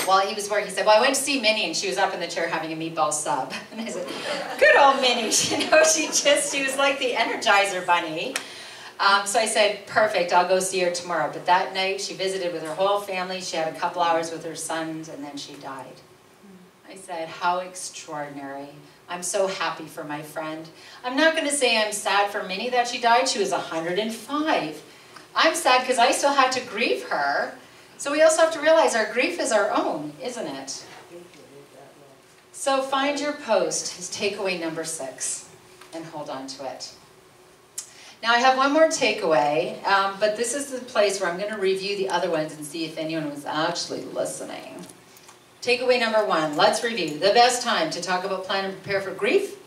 while he was working, he said, well, I went to see Minnie, and she was up in the chair having a meatball sub. And I said, good old Minnie. You know, she was like the Energizer Bunny. So I said, perfect, I'll go see her tomorrow. But that night, she visited with her whole family. She had a couple hours with her sons, and then she died. I said, how extraordinary. I'm so happy for my friend. I'm not going to say I'm sad for Minnie that she died. She was 105. I'm sad because I still had to grieve her. So we also have to realize our grief is our own, isn't it? So find your post is takeaway number 6, and hold on to it. Now I have one more takeaway, but this is the place where I'm going to review the other ones and see if anyone was actually listening. Takeaway number 1, let's review. The best time to talk about, plan, and prepare for grief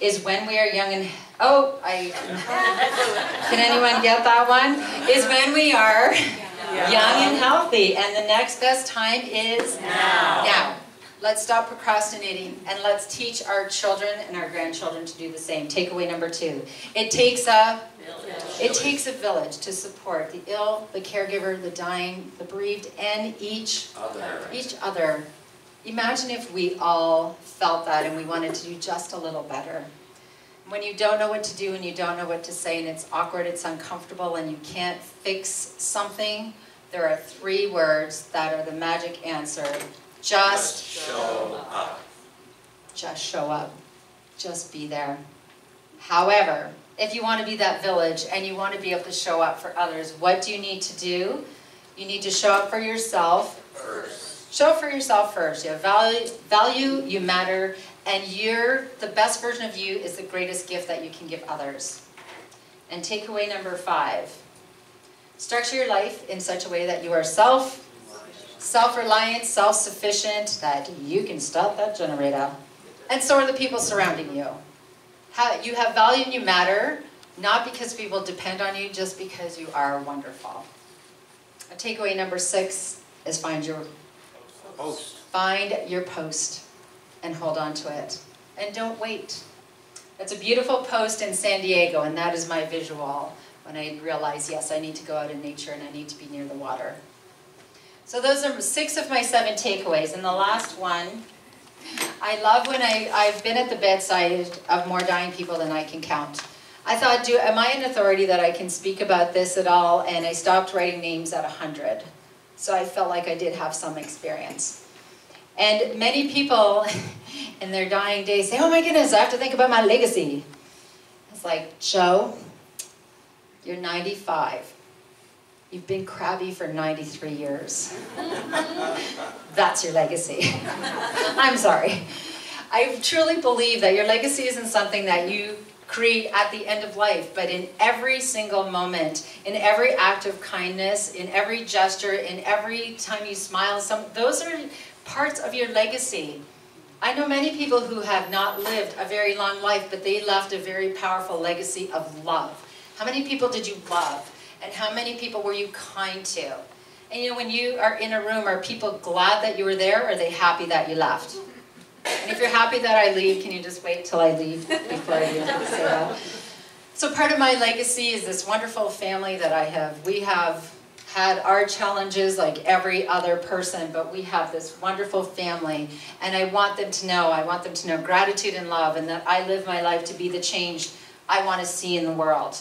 is when we are young and... Oh, can anyone get that one? Is when we are young and healthy. And the next best time is now. Let's stop procrastinating, and let's teach our children and our grandchildren to do the same. Takeaway number 2. It takes a village to support the ill, the caregiver, the dying, the bereaved, and each other. Imagine if we all felt that and we wanted to do just a little better. When you don't know what to do and you don't know what to say and it's awkward, it's uncomfortable, and you can't fix something, there are 3 words that are the magic answer. Just show up. Just show up. Just be there. However, if you want to be that village and you want to be able to show up for others, what do you need to do? You need to show up for yourself first. Show up for yourself first. You have value, you matter, and the best version of you is the greatest gift that you can give others. And takeaway number 5. Structure your life in such a way that you are self-reliant, self-sufficient, that you can stop that generator. And so are the people surrounding you. You have value and you matter, not because people depend on you, just because you are wonderful. Takeaway number 6 is find your post. Find your post and hold on to it. And don't wait. It's a beautiful post in San Diego, and that is my visual when I realize, yes, I need to go out in nature and I need to be near the water. So those are 6 of my 7 takeaways. And the last one, I love when I've been at the bedside of more dying people than I can count. I thought, am I an authority that I can speak about this at all? And I stopped writing names at 100. So I felt like I did have some experience. And many people in their dying days say, oh my goodness, I have to think about my legacy. It's like, Joe, you're 95. You've been crabby for 93 years. That's your legacy. I'm sorry. I truly believe that your legacy isn't something that you create at the end of life, but in every single moment, in every act of kindness, in every gesture, in every time you smile, those are parts of your legacy. I know many people who have not lived a very long life, but they left a very powerful legacy of love. How many people did you love? And how many people were you kind to? And you know, when you are in a room, are people glad that you were there, or are they happy that you left? And if you're happy that I leave, can you just wait till I leave before you say that? So part of my legacy is this wonderful family that I have. We have had our challenges like every other person, but we have this wonderful family. And I want them to know gratitude and love, and that I live my life to be the change I want to see in the world.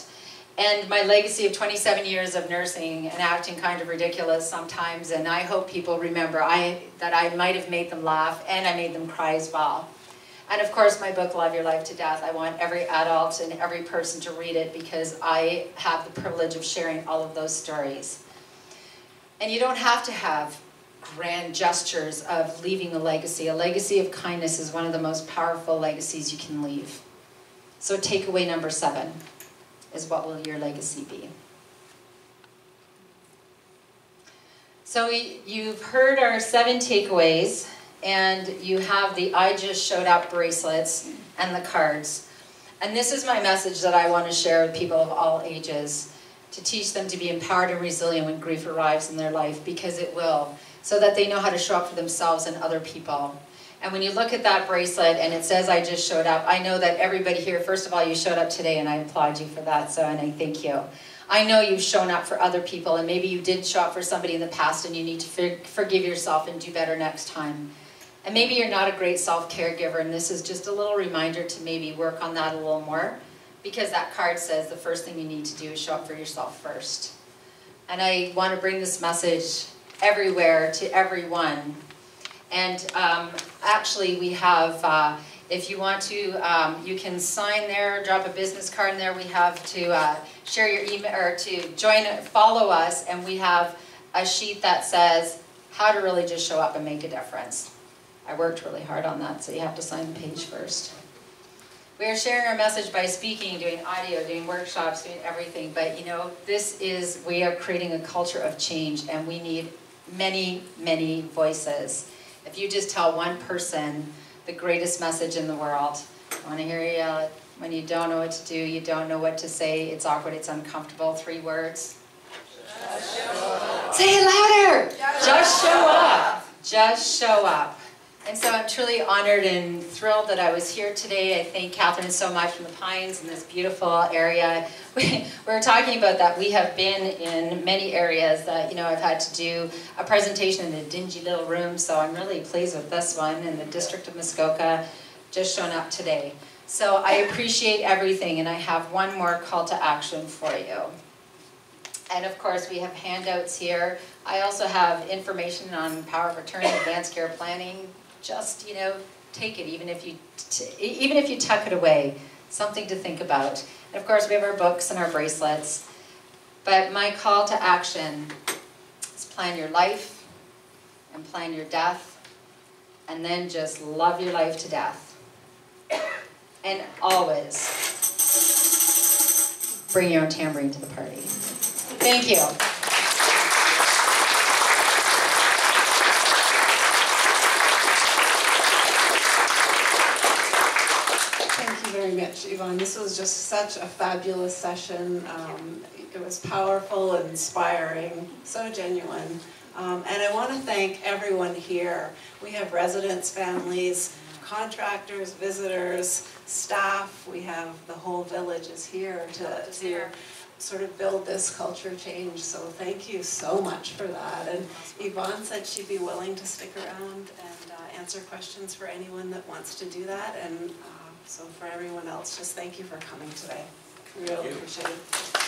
And my legacy of 27 years of nursing and acting kind of ridiculous sometimes, and I hope people remember that I might have made them laugh and I made them cry as well. And of course my book, Love Your Life to Death, I want every adult and every person to read it because I have the privilege of sharing all of those stories. And you don't have to have grand gestures of leaving a legacy. A legacy of kindness is one of the most powerful legacies you can leave. So takeaway number 7. Is what will your legacy be? So you've heard our 7 takeaways, and you have the I Just Showed Up bracelets and the cards. And this is my message that I want to share with people of all ages, to teach them to be empowered and resilient when grief arrives in their life, because it will, so that they know how to show up for themselves and other people. And when you look at that bracelet and it says, I just showed up, I know that everybody here, first of all, you showed up today, and I applaud you for that, and I thank you. I know you've shown up for other people, and maybe you did show up for somebody in the past, and you need to forgive yourself and do better next time. And maybe you're not a great self-caregiver, and this is just a little reminder to maybe work on that a little more, because that card says the first thing you need to do is show up for yourself first. And I want to bring this message everywhere to everyone. And actually we have, if you want to, you can sign there, drop a business card in there. We have to share your email, or to follow us, and we have a sheet that says how to really just show up and make a difference. I worked really hard on that, so you have to sign the page first. We are sharing our message by speaking, doing audio, doing workshops, doing everything, but you know, we are creating a culture of change, and we need many, many voices. If you just tell one person the greatest message in the world, I want to hear you yell it. When you don't know what to do, you don't know what to say, it's awkward, it's uncomfortable. 3 words. Just show up. Say it louder. Just show up. Just show up. And so I'm truly honored and thrilled that I was here today. I thank Catherine so much from the Pines in this beautiful area. We were talking about that. We have been in many areas that, you know, I've had to do a presentation in a dingy little room, so I'm really pleased with this one in the District of Muskoka, just shown up today. So I appreciate everything, and I have one more call to action for you. And of course, we have handouts here. I also have information on power of attorney, advanced care planning. Just, you know, take it, even if you tuck it away, something to think about. And of course, we have our books and our bracelets. But my call to action is plan your life and plan your death, and then just love your life to death. And always bring your own tambourine to the party. Thank you. Yvonne. This was just such a fabulous session. It was powerful and inspiring, so genuine. And I want to thank everyone here. We have residents, families, contractors, visitors, staff. We have the whole village is here to sort of build this culture change. So thank you so much for that. And Yvonne said she'd be willing to stick around and answer questions for anyone that wants to do that. And so for everyone else, just thank you for coming today. Really appreciate it.